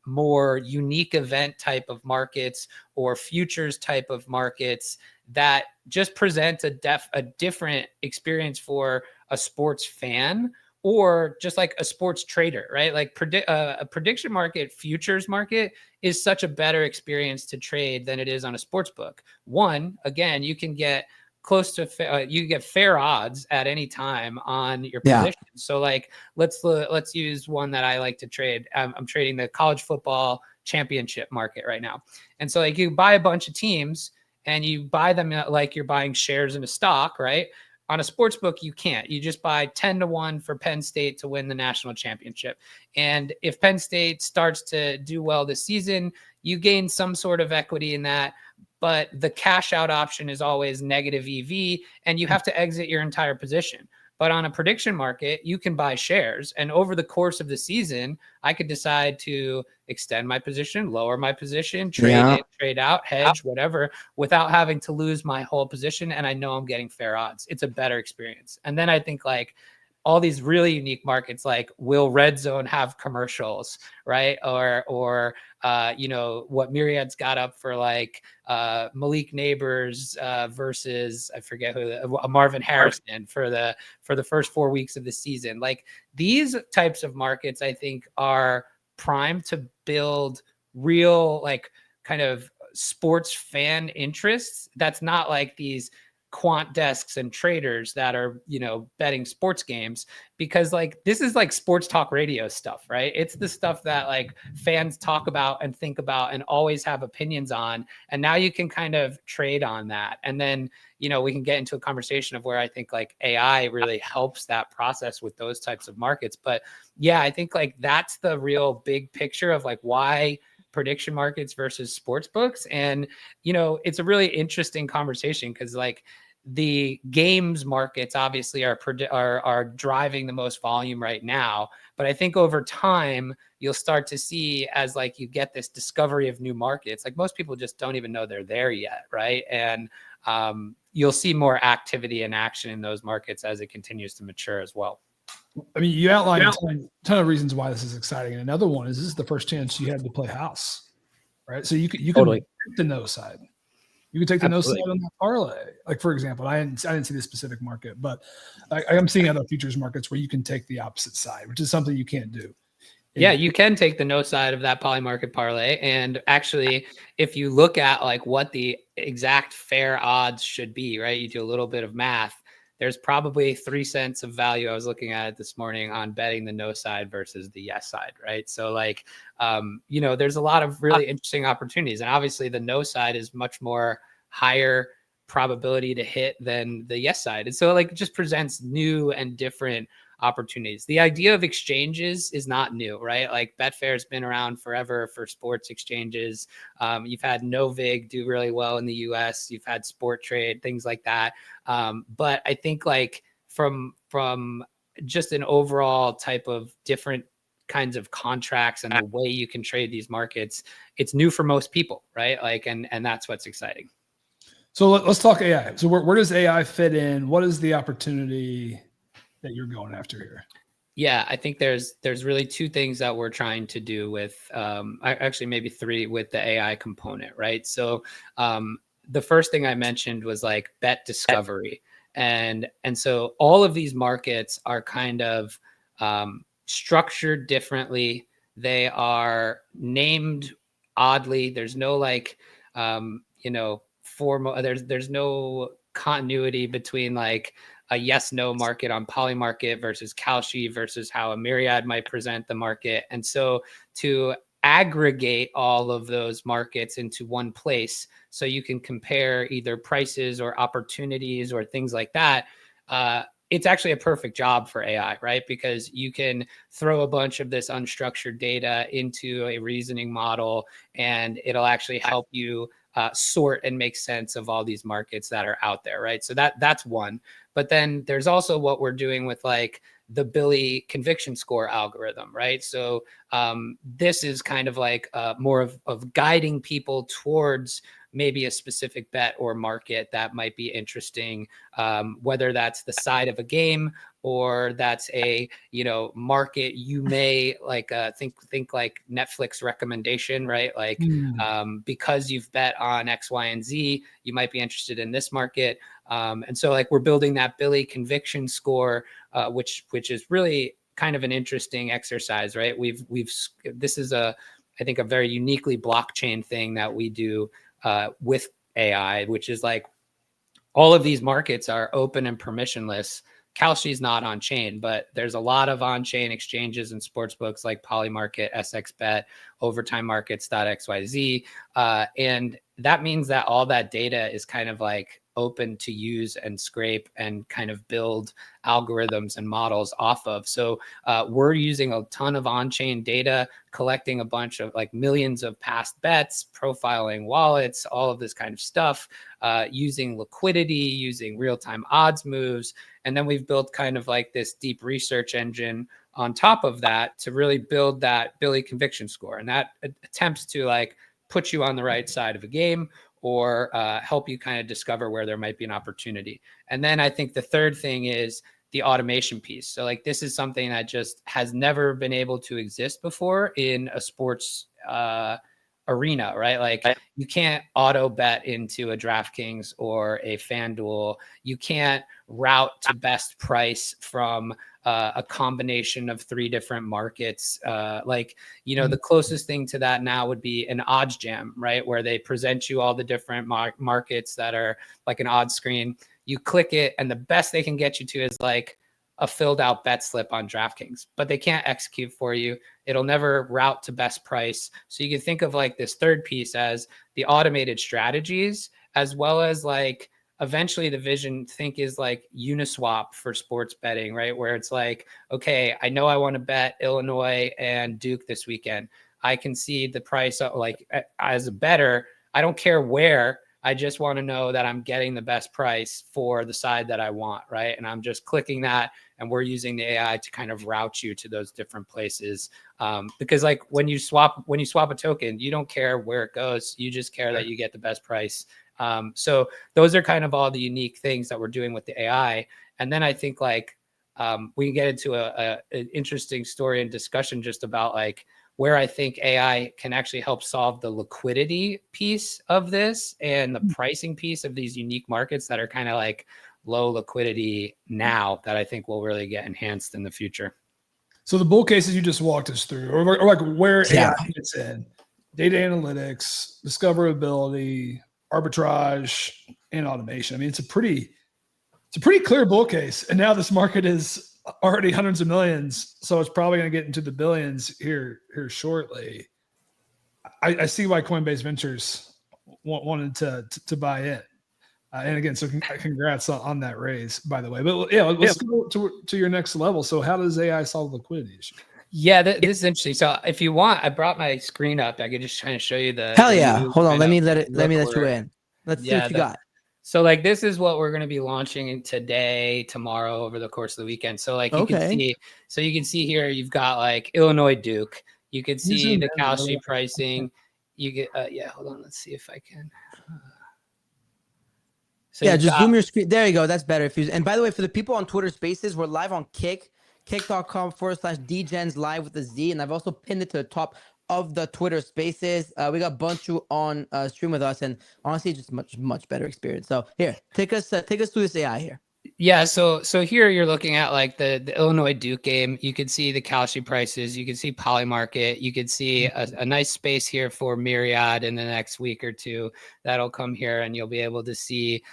more unique event type of markets or futures type of markets that just present a different experience for a sports fan or just like a sports trader, right? Like a prediction market, futures market is such a better experience to trade than it is on a sports book. One, again, you can get close to you get fair odds at any time on your position. So like let's use one that I like to trade. I'm trading the college football championship market right now, and so like you buy a bunch of teams and you buy them like you're buying shares in a stock, right? On a sports book, you can't. You just buy 10-1 for Penn State to win the national championship. And if Penn State starts to do well this season, you gain some sort of equity in that. But the cash out option is always negative EV, and you have to exit your entire position. But on a prediction market, you can buy shares. And over the course of the season, I could decide to extend my position, lower my position, trade in, trade out, hedge, whatever, without having to lose my whole position. And I know I'm getting fair odds. It's a better experience. And then I think like all these really unique markets, like will Red Zone have commercials, right? Or you know, what MYRIAD's got up for like Malik Neighbors versus I forget who, Marvin Harrison for the first 4 weeks of the season. Like these types of markets, I think are primed to build real like kind of sports fan interests. That's not like these quant desks and traders that are, you know, betting sports games, because like this is like sports talk radio stuff, right? It's the stuff that like fans talk about and think about and always have opinions on. And now you can kind of trade on that. And then, you know, we can get into a conversation of where I think like AI really helps that process with those types of markets. But yeah, I think like that's the real big picture of like why prediction markets versus sports books. And, you know, it's a really interesting conversation because like the games markets obviously are driving the most volume right now. But I think over time, you'll start to see as like you get this discovery of new markets, like most people just don't even know they're there yet, right? And you'll see more activity and action in those markets as it continues to mature as well. I mean, you outlined a ton of reasons why this is exciting. And another one is this is the first chance you had to play house, right? So you can totally the no side. You can take the no side Absolutely. on that parlay. Like, for example, I didn't see the specific market, but I'm seeing other futures markets where you can take the opposite side, which is something you can't do. Yeah, you can take the no side of that poly market parlay. And actually, if you look at like what the exact fair odds should be, right? You do a little bit of math. There's probably 3 cents of value. I was looking at it this morning on betting the no side versus the yes side, right? So like, you know, there's a lot of really interesting opportunities. And obviously the no side is much more higher probability to hit than the yes side. And so like it just presents new and different opportunities. The idea of exchanges is not new, right? Like Betfair's been around forever for sports exchanges. You've had Novig do really well in the US. You've had Sport Trade, things like that. But I think like from just an overall type of different kinds of contracts and the way you can trade these markets, it's new for most people, right? Like, and that's what's exciting. So let's talk AI. So where does AI fit in? What is the opportunity that you're going after here? Yeah, I think there's really 2 things that we're trying to do with, actually maybe 3 with the AI component, right? So the first thing I mentioned was like bet discovery. And so all of these markets are kind of structured differently. They are named oddly. There's no like, you know, formal, there's no continuity between like a yes/no market on Polymarket versus Kalshi versus how a MYRIAD might present the market. And so to aggregate all of those markets into one place so you can compare either prices or opportunities or things like that, it's actually a perfect job for AI, right? Because you can throw a bunch of this unstructured data into a reasoning model and it'll actually help you sort and make sense of all these markets that are out there, right? So that's one. But then there's also what we're doing with like the Billy conviction score algorithm, right? So this is kind of like more of guiding people towards maybe a specific bet or market that might be interesting, whether that's the side of a game or that's a, you know, market you may like think like Netflix recommendation, right? Like because you've bet on X, Y, and Z, you might be interested in this market. And so like we're building that Billy conviction score, which is really kind of an interesting exercise, right? This is I think a very uniquely blockchain thing that we do with AI, which is like all of these markets are open and permissionless. Kalshi is not on chain, but there's a lot of on chain exchanges and sports books like Polymarket, SXBet, Overtime Markets.xyz. And that means that all that data is kind of like open to use and scrape and kind of build algorithms and models off of. So we're using a ton of on-chain data, collecting a bunch of like millions of past bets, profiling wallets, all of this kind of stuff, using liquidity, using real-time odds moves. And then we've built kind of like this deep research engine on top of that to really build that Billy conviction score. And that attempts to like put you on the right side of a game or help you kind of discover where there might be an opportunity. And then I think the third thing is the automation piece. So like this is something that just has never been able to exist before in a sports arena, right? Like you can't auto bet into a DraftKings or a FanDuel. You can't route to best price from a combination of 3 different markets. Like, you know, the closest thing to that now would be an odds jam, right? Where they present you all the different markets that are like an odds screen. You click it and the best they can get you to is like a filled out bet slip on DraftKings, but they can't execute for you. It'll never route to best price. So you can think of like this third piece as the automated strategies, as well as like eventually the vision think is like Uniswap for sports betting, right? Where it's like, okay, I know I want to bet Illinois and Duke this weekend. I can see the price of, like as a bettor, I don't care where. I just want to know that I'm getting the best price for the side that I want, right? And I'm just clicking that, and we're using the AI to kind of route you to those different places. Because like when you swap a token, you don't care where it goes. You just care that you get the best price. So those are kind of all the unique things that we're doing with the AI. And then I think like we can get into an interesting story and discussion just about like where I think AI can actually help solve the liquidity piece of this and the pricing piece of these unique markets that are kind of like low liquidity now, that I think will really get enhanced in the future. So the bull cases you just walked us through, or like where Yeah. AI fits in: data analytics, discoverability, arbitrage, and automation. I mean, it's a pretty clear bull case. And now this market is already hundreds of millions, so it's probably going to get into the billions here shortly. I see why Coinbase Ventures wanted to buy in. And again, so congrats on that raise, by the way. But yeah, let's go to your next level. So how does AI solve the liquidity issue? Yeah, this is interesting. So if you want, I brought my screen up. I could just try to show you the. Hell yeah. Hold on. Let me let you in. Let's see what you got. So like, this is what we're going to be launching today, tomorrow, over the course of the weekend. So like you can see here, you've got like Illinois Duke. You can see the Kalshi pricing. You get, hold on. Let's see if I can. So yeah, just zoom your screen. There you go. That's better. And by the way, for the people on Twitter Spaces, we're live on kick.com/Degenz live with a Z. And I've also pinned it to the top of the Twitter Spaces. We got Bunchu on stream with us, and honestly, just much better experience. So here, take us through this AI here. Yeah, so here you're looking at like the Illinois Duke game. You can see the Kalshi prices. You can see Polymarket. You can see a nice space here for MYRIAD in the next week or two. That'll come here, and you'll be able to see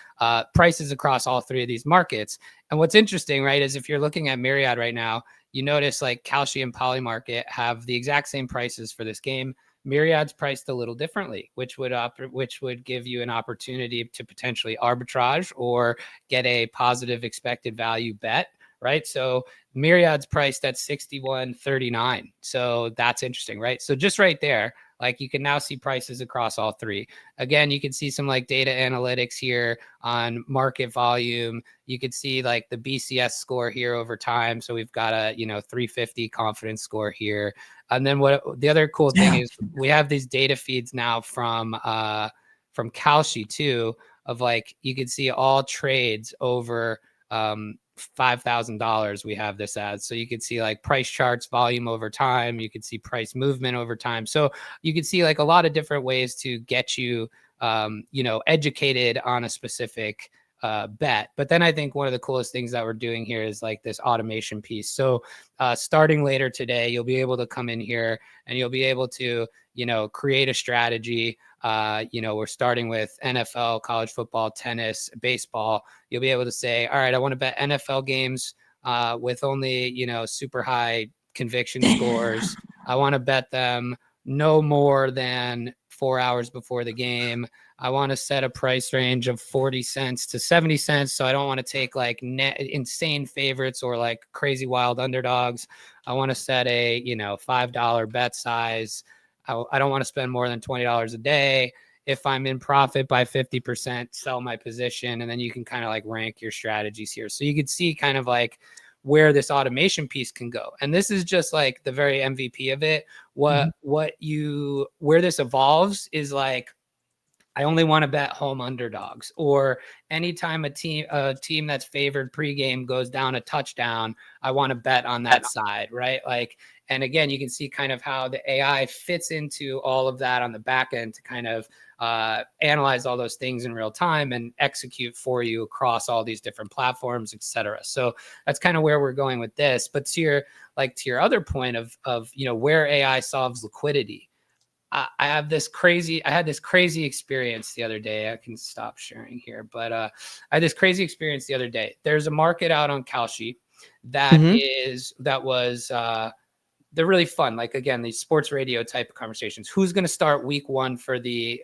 prices across all three of these markets. And what's interesting, right, is if you're looking at MYRIAD right now, you notice like Kalshi and Polymarket have the exact same prices for this game. MYRIAD's priced a little differently, which would give you an opportunity to potentially arbitrage or get a positive expected value bet, right? So MYRIAD's priced at 61.39. So that's interesting, right? So just right there, like you can now see prices across all three. Again, you can see some like data analytics here on market volume. You could see like the BCS score here over time. So we've got a 350 confidence score here. And then what the other cool thing is, we have these data feeds now from Kalshi too, of like you can see all trades over $5,000. We have this as, so you could see like price charts, volume over time. You could see price movement over time. So you could see like a lot of different ways to get you educated on a specific bet. But then I think one of the coolest things that we're doing here is like this automation piece. So starting later today, you'll be able to come in here and you'll be able to, create a strategy. We're starting with NFL, college football, tennis, baseball. You'll be able to say, all right, I want to bet NFL games with only, super high conviction scores. I want to bet them no more than 4 hours before the game. I want to set a price range of 40 cents to 70 cents. So I don't want to take like insane favorites or like crazy wild underdogs. I want to set a, $5 bet size. I don't want to spend more than $20 a day. If I'm in profit by 50%, sell my position. And then you can kind of like rank your strategies here. So you can see kind of like where this automation piece can go. And this is just like the very MVP of it. Where this evolves is like, I only want to bet home underdogs, or anytime a team that's favored pregame goes down a touchdown, I want to bet on that side, right? Like, and again, you can see kind of how the AI fits into all of that on the back end to kind of analyze all those things in real time and execute for you across all these different platforms, et cetera. So that's kind of where we're going with this. But to your other point of where AI solves liquidity, I had this crazy experience the other day. I can stop sharing here, but I had this crazy experience the other day. There's a market out on Kalshi that was they're really fun. Like, again, these sports radio type of conversations. Who's going to start week 1 for the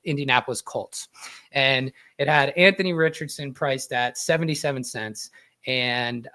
Indianapolis Colts? And it had Anthony Richardson priced at 77 cents and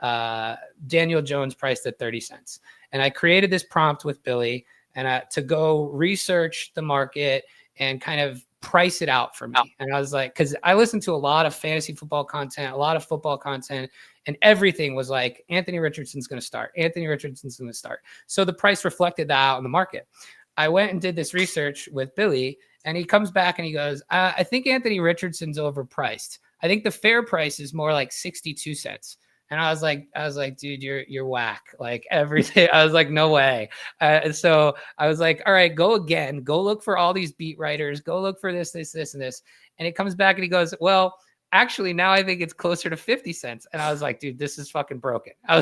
Daniel Jones priced at 30 cents. And I created this prompt with Billy and to go research the market and kind of price it out for me. And I was like, because I listened to a lot of fantasy football content, a lot of football content, and everything was like, Anthony Richardson's going to start. Anthony Richardson's going to start. So the price reflected that out in the market. I went and did this research with Billy, and he comes back and he goes, I think Anthony Richardson's overpriced. I think the fair price is more like 62 cents. And I was like, dude, you're whack. Like everything. I was like, no way. So I was like, all right, go again. Go look for all these beat writers. Go look for this, and this. And it comes back and he goes, well, actually, now I think it's closer to 50 cents. And I was like, dude, this is fucking broken. I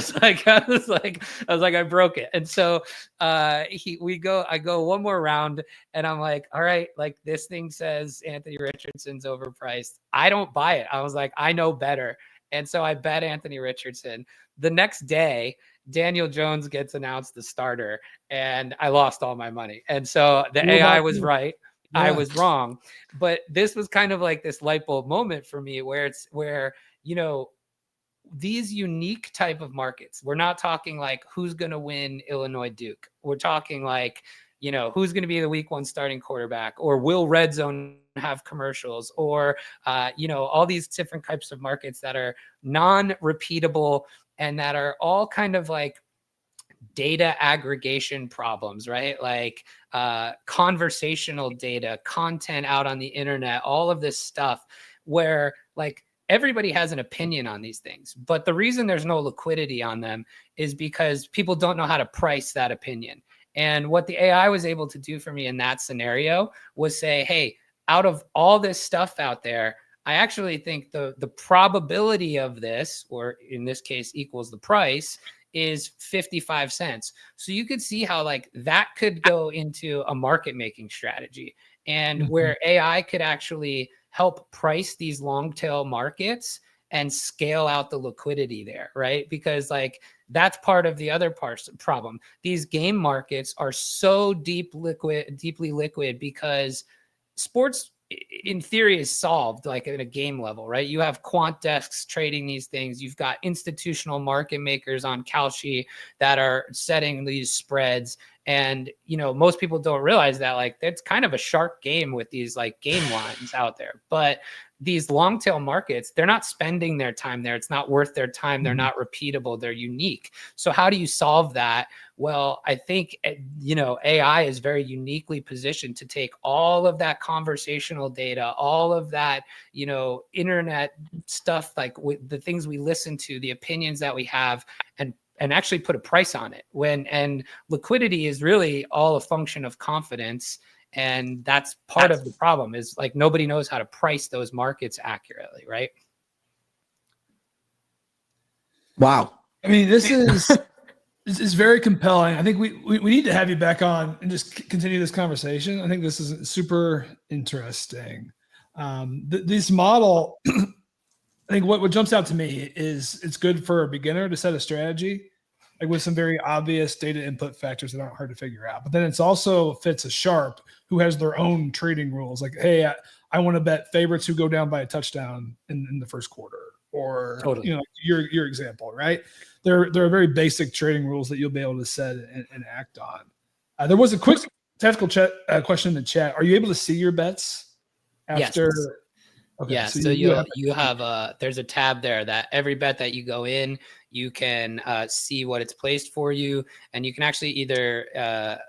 broke it. And so I go one more round and I'm like, all right, like this thing says Anthony Richardson's overpriced. I don't buy it. I was like, I know better. And so I bet Anthony Richardson. The next day, Daniel Jones gets announced the starter and I lost all my money. And so the AI was right. Yeah. I was wrong. But this was kind of like this light bulb moment for me where these unique type of markets, we're not talking like who's going to win Illinois Duke. We're talking like, who's going to be the week 1 starting quarterback, or will Red Zone have commercials, or, all these different types of markets that are non-repeatable and that are all kind of like data aggregation problems, right? Like conversational data, content out on the internet, all of this stuff where like everybody has an opinion on these things. But the reason there's no liquidity on them is because people don't know how to price that opinion. And what the AI was able to do for me in that scenario was say, hey, out of all this stuff out there, I actually think the probability of this, or in this case equals the price, is 55 cents. So you could see how like that could go into a market making strategy, and where AI could actually help price these long tail markets and scale out the liquidity there, right? Because like that's part of the other problem. These game markets are so deeply liquid because sports in theory is solved like at a game level, right? You have quant desks trading these things. You've got institutional market makers on Kalshi that are setting these spreads. And, most people don't realize that like that's kind of a sharp game with these like game lines out there. But these long tail markets, they're not spending their time there. It's not worth their time. They're not repeatable. They're unique. So how do you solve that? Well, I think, AI is very uniquely positioned to take all of that conversational data, all of that, internet stuff, like the things we listen to, the opinions that we have, and actually put a price on it. And liquidity is really all a function of confidence. And that's part of the problem, is like nobody knows how to price those markets accurately, right? Wow. I mean, this is very compelling. I think we need to have you back on and just continue this conversation. I think this is super interesting. This model, I think what jumps out to me is it's good for a beginner to set a strategy, like with some very obvious data input factors that aren't hard to figure out. But then it's also fits a sharp who has their own trading rules. Like, hey, I want to bet favorites who go down by a touchdown in the first quarter, or totally. Your example, right? There are very basic trading rules that you'll be able to set and act on. There was a quick tactical question in the chat. Are you able to see your bets after? Yes. Okay, yeah. So you have there's a tab there that every bet that you go in, you can see what it's placed for you, and you can actually either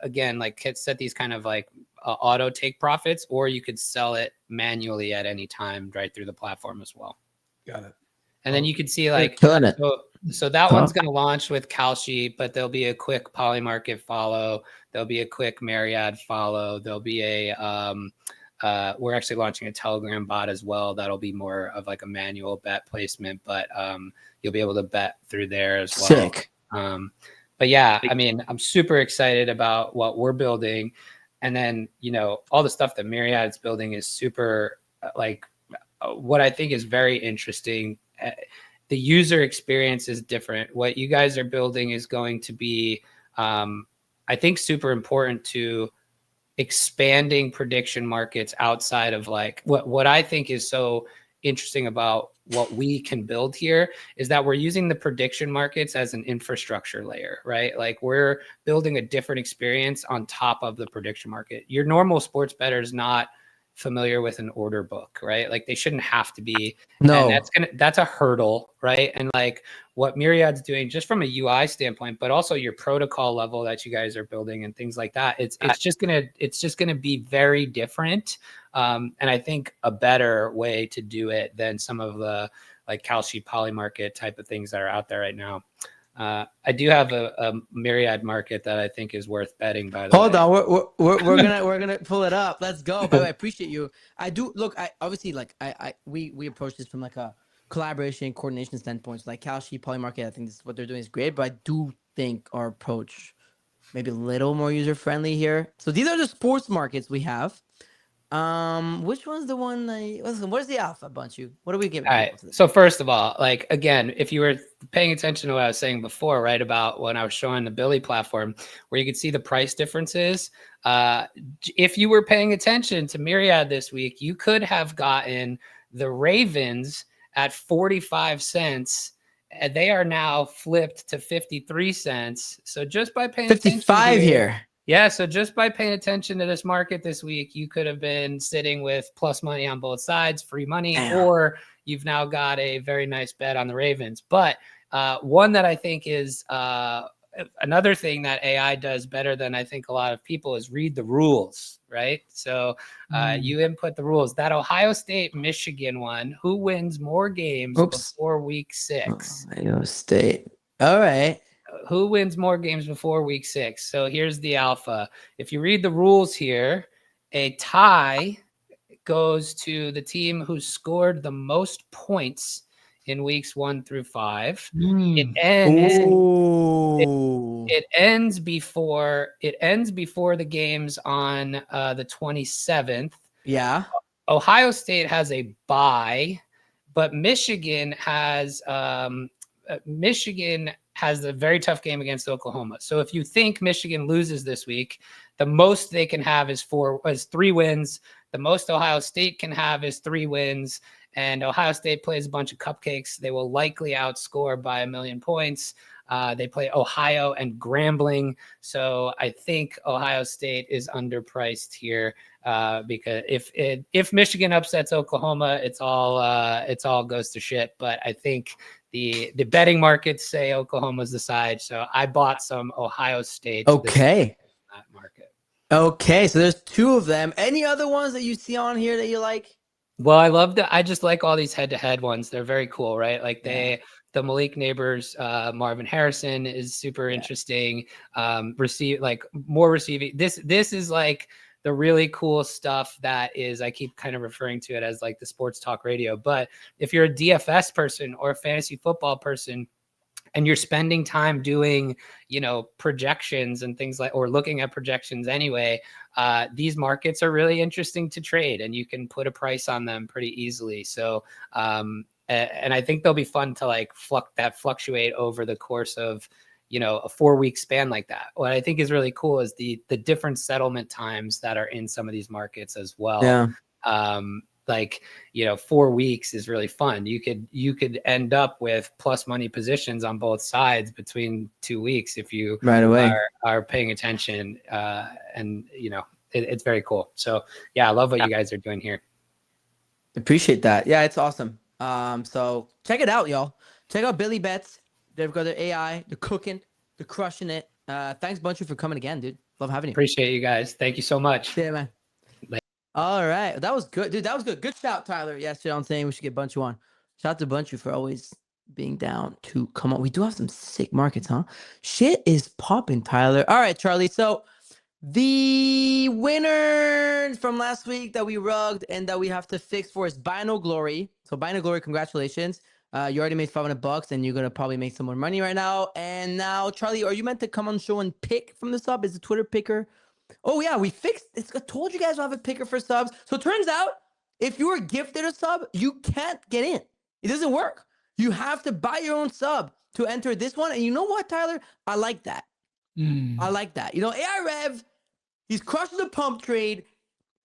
again like set these kind of like auto take profits, or you could sell it manually at any time right through the platform as well. Got it. And then you can see like so that one's going to launch with Kalshi, but there'll be a quick Polymarket follow. There'll be a quick MYRIAD follow. There'll be a we're actually launching a Telegram bot as well. That'll be more of like a manual bet placement, but you'll be able to bet through there as well. Sick. But yeah, I mean, I'm super excited about what we're building. And then, all the stuff that MYRIAD is building is super what I think is very interesting. The user experience is different. What you guys are building is going to be, I think, super important to expanding prediction markets outside of like what I think is so interesting about what we can build here is that we're using the prediction markets as an infrastructure layer, right? Like we're building a different experience on top of the prediction market. Your normal sports bettor is not familiar with an order book, right? Like they shouldn't have to be. No. And that's a hurdle, right? And like what MYRIAD's doing just from a UI standpoint, but also your protocol level that you guys are building and things like that, it's just gonna be very different. And I think a better way to do it than some of the like Kalshi poly market type of things that are out there right now. I do have a MYRIAD market that I think is worth betting. By the way, hold on, we're gonna pull it up. Let's go. By the way, I appreciate you. I do look. I obviously like we approach this from like a collaboration coordination standpoint. So like Kalshi poly market, I think this is what they're doing is great. But I do think our approach maybe a little more user friendly here. So these are the sports markets we have. Which one's the one? Where's the alpha, Bunchu? What are we giving? All right. So first of all, like again, if you were paying attention to what I was saying before, right, about when I was showing the Billy platform, where you could see the price differences. If you were paying attention to MYRIAD this week, you could have gotten the Ravens at 45 cents. And they are now flipped to 53 cents. So just by paying 55 here. Yeah, so just by paying attention to this market this week, you could have been sitting with plus money on both sides, free money, or you've now got a very nice bet on the Ravens. But one that I think is another thing that AI does better than I think a lot of people is read the rules, right? So you input the rules. That Ohio State, Michigan one, who wins more games before week 6? Ohio State. All right. Who wins more games before week 6? So here's the alpha. If you read the rules here, a tie goes to the team who scored the most points in weeks 1 through 5. It ends before the games on the 27th. Yeah. Ohio State has a bye, but Michigan has a very tough game against Oklahoma. So if you think Michigan loses this week, the most they can have is 3 wins. The most Ohio State can have is 3 wins. And Ohio State plays a bunch of cupcakes. They will likely outscore by 1 million points. They play Ohio and Grambling. So I think Ohio State is underpriced here because if Michigan upsets Oklahoma, it's all goes to shit. But I think the betting markets say Oklahoma's the side. So I bought some Ohio State. Okay. That market. Okay. So there's 2 of them. Any other ones that you see on here that you like? Well, I just like all these head-to-head ones. They're very cool, right? Like the Malik Neighbors, Marvin Harrison is super interesting. More receiving. This is like the really cool stuff that is, I keep kind of referring to it as like the sports talk radio. But if you're a DFS person or a fantasy football person, and you're spending time doing, projections and things like, or looking at projections anyway, these markets are really interesting to trade, and you can put a price on them pretty easily. So, and I think they'll be fun to like fluctuate over the course of, a 4-week span like that. What I think is really cool is the different settlement times that are in some of these markets as well. Yeah. 4 weeks is really fun. You could end up with plus money positions on both sides between 2 weeks if you right away are paying attention. And it's very cool. So yeah, I love what you guys are doing here. Appreciate that. Yeah, it's awesome. So check it out, y'all. Check out Billy Bets. They've got their AI. They're cooking. They're crushing it. Thanks, Bunchu, for coming again, dude. Love having you. Appreciate you guys. Thank you so much. Yeah, man. All right. That was good, dude. That was good. Good shout, Tyler. Yesterday I'm saying we should get Bunchu on. Shout out to Bunchu for always being down to come on. We do have some sick markets, huh? Shit is popping, Tyler. All right, Charlie. So the winner from last week that we rugged and that we have to fix for is Bino Glory. So Bino Glory, congratulations. You already made $500 and you're going to probably make some more money right now. And now, Charlie, are you meant to come on the show and pick from the sub? Is the Twitter picker? Oh, yeah, we fixed it. I told you guys we'll have a picker for subs. So it turns out if you were gifted a sub, you can't get in. It doesn't work. You have to buy your own sub to enter this one. And you know what, Tyler? I like that. I like that. AI Rev, he's crushing the pump trade.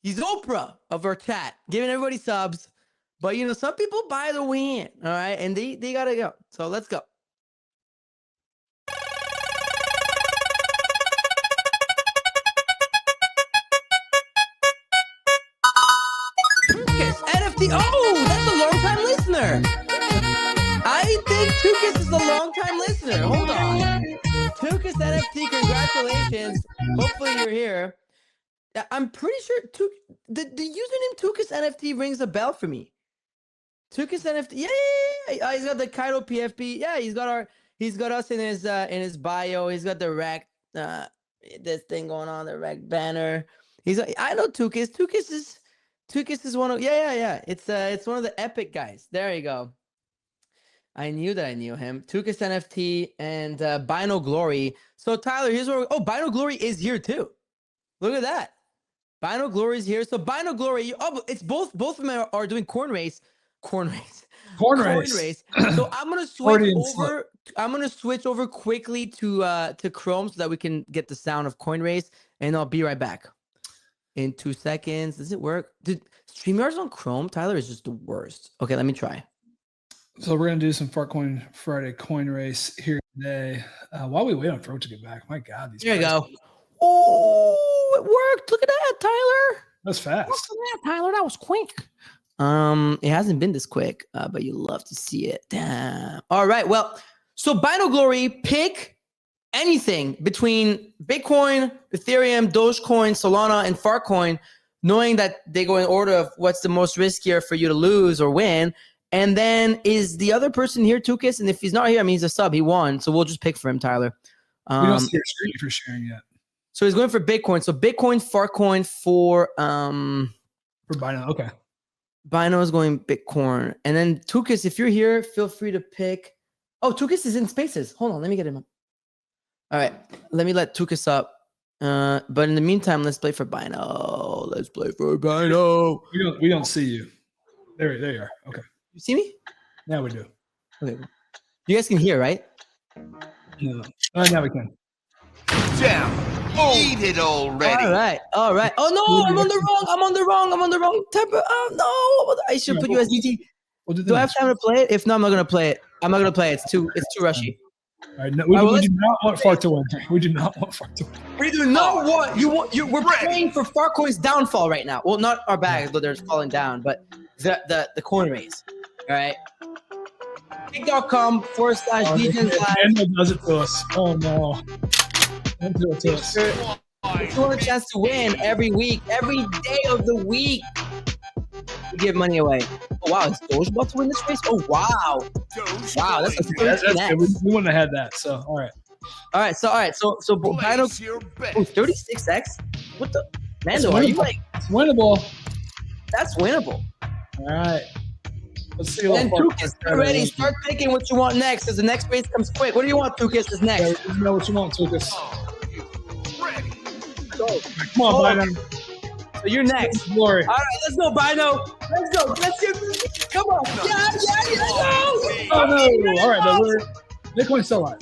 He's Oprah of our chat, giving everybody subs. But, some people buy the win, all right? And they got to go. So let's go. NFT. Oh, that's a long time listener. I think Tukas is a long time listener. Hold on. Tukas NFT, congratulations. Hopefully you're here. I'm pretty sure the username Tukas NFT rings a bell for me. Tukas NFT. Yeah. He's got the Kaido PFP. Yeah, he's got us in his bio. He's got the REKT this thing going on, the REKT banner. I know Tukas. Tukas is one of yeah. It's one of the epic guys. There you go. I knew that I knew him. Tukas NFT and Bino Glory. So Tyler, here's where Bino Glory is here too. Look at that. Bino Glory is here. So Bino Glory, it's both of them are doing corn race. So I'm gonna switch over. I'm gonna switch over quickly to Chrome so that we can get the sound of coin race, and I'll be right back in 2 seconds. Does it work? Dude, StreamYard's on Chrome. Tyler is just the worst. Okay, let me try. So we're gonna do some Fartcoin Friday coin race here today. While we wait on Fro to get back, my God, these. Here you go. Oh, it worked! Look at that, Tyler. That's fast. Look at that, Tyler. That was quick. It hasn't been this quick, but you love to see it. Damn. All right. Well, so Bino Glory, pick anything between Bitcoin, Ethereum, Dogecoin, Solana, and Fartcoin, knowing that they go in order of what's the most riskier for you to lose or win. And then is the other person here, Tukas? And if he's not here, I mean, he's a sub. He won. So we'll just pick for him, Tyler. We don't see your screen for sharing yet. So he's going for Bitcoin. So Bitcoin, Fartcoin for Bino. Okay. Bino is going Bitcoin. And then Tukas, if you're here, feel free to pick. Oh, Tukas is in spaces. Hold on. Let me get him up. All right. Let me let Tukas up. But in the meantime, let's play for Bino. Let's play for Bino. We don't see you. There you are. Okay. You see me? Now we do. Okay. You guys can hear, right? No. Now we can. Damn. Eat it already. All right. Oh no, I'm on the wrong type of. Oh no, I should put USDT. Do I have time to play it? If not, I'm not gonna play it. It's too rushy. All right, no, we do not want Fart to win. We do not want Fart to win. We do not want we're praying for Fartcoin's downfall right now. Well, not our bags, but they're falling down. But the coin race. All right. Kick.com/Degenz live. And does it to us. Oh no. Don't do it to us. If you want a chance to win every week, every day of the week, we give money away. Oh wow, is Doge about to win this race? Oh wow. Wow, that's a 13x. We wouldn't have had that. So all right. So Bino, 36x? What the Mando, are you like it's winnable? That's winnable. All right. Let's see. Then Tukas, get ready. Start thinking what you want next, because the next race comes quick. What do you want, Tukas? Is next? You know what you want, Tukas. Go. Come on, Bino. So you're next. Glory. All right, let's go, Bino. Let's go. Let's see. Come on. Yeah, go. Oh no. All right, but Bitcoin's still alive.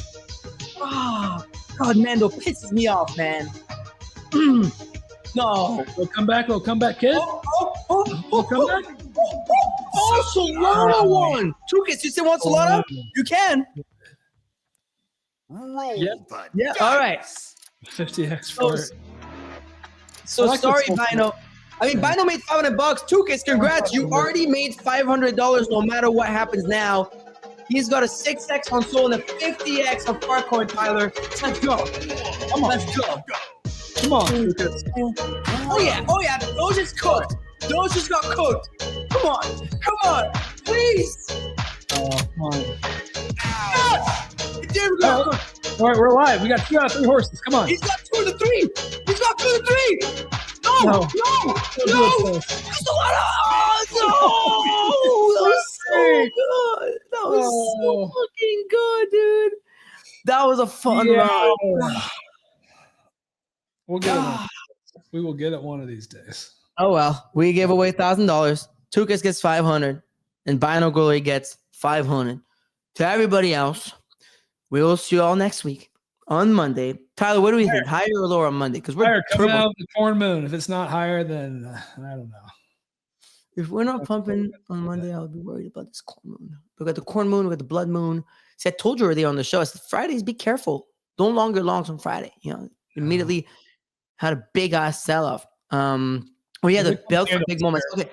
Oh, God, Mando pisses me off, man. No. We'll come back, kid. We'll come back. Oh, Solana won. Tukas, you still want Solana? You can. Yeah. All right. 50x for it. So sorry, Bino. I mean, Bino made $500. Tukas, congrats. You already made $500 no matter what happens now. He's got a 6x on Sol and a 50x on Fartcoin, Tyler. Let's go. Come on. Let's go. Come on, Tukas. Oh, yeah. Those just cooked. Those just got cooked. Come on. Please. Oh, come on. Yes! There we go. All right, we're live. We got 2 out of 3 horses. Come on. He's got 2 of the 3. No. That's a lot of. Oh, no. That was so good. That was so fucking good, dude. That was a fun ride. We'll get it. We will get it one of these days. Oh, well. We gave away $1,000. Tukas gets 500 and Bino Glory gets 500. To everybody else, we will see you all next week on Monday. Tyler, what do we think? Higher or lower on Monday? Because we're coming out of the corn moon. If it's not higher, then I don't know. If we're not pumping on Monday, I'll be worried about this corn moon. We got the corn moon, we got the blood moon. See, I told you already on the show. I said Fridays, be careful. Don't long your longs on Friday. You know, immediately had a big ass sell off. The belt for big moments. Okay.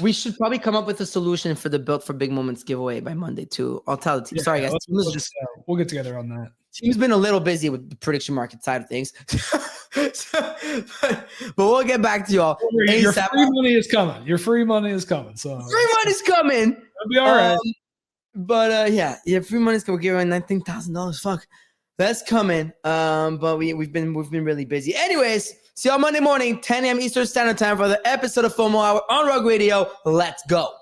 We should probably come up with a solution for the Built for Big Moments giveaway by Monday too. I'll tell the team. Sorry, guys. We'll get together on that. Team's been a little busy with the prediction market side of things. but we'll get back to y'all. Your free money is coming. Your free money is coming. So free money's coming. It'll be all right. But yeah, free money's coming. We're giving away $19,000. Fuck. That's coming. But we've been really busy. Anyways, see y'all Monday morning, 10 a.m. Eastern Standard Time for the episode of FOMO Hour on Rug Radio. Let's go.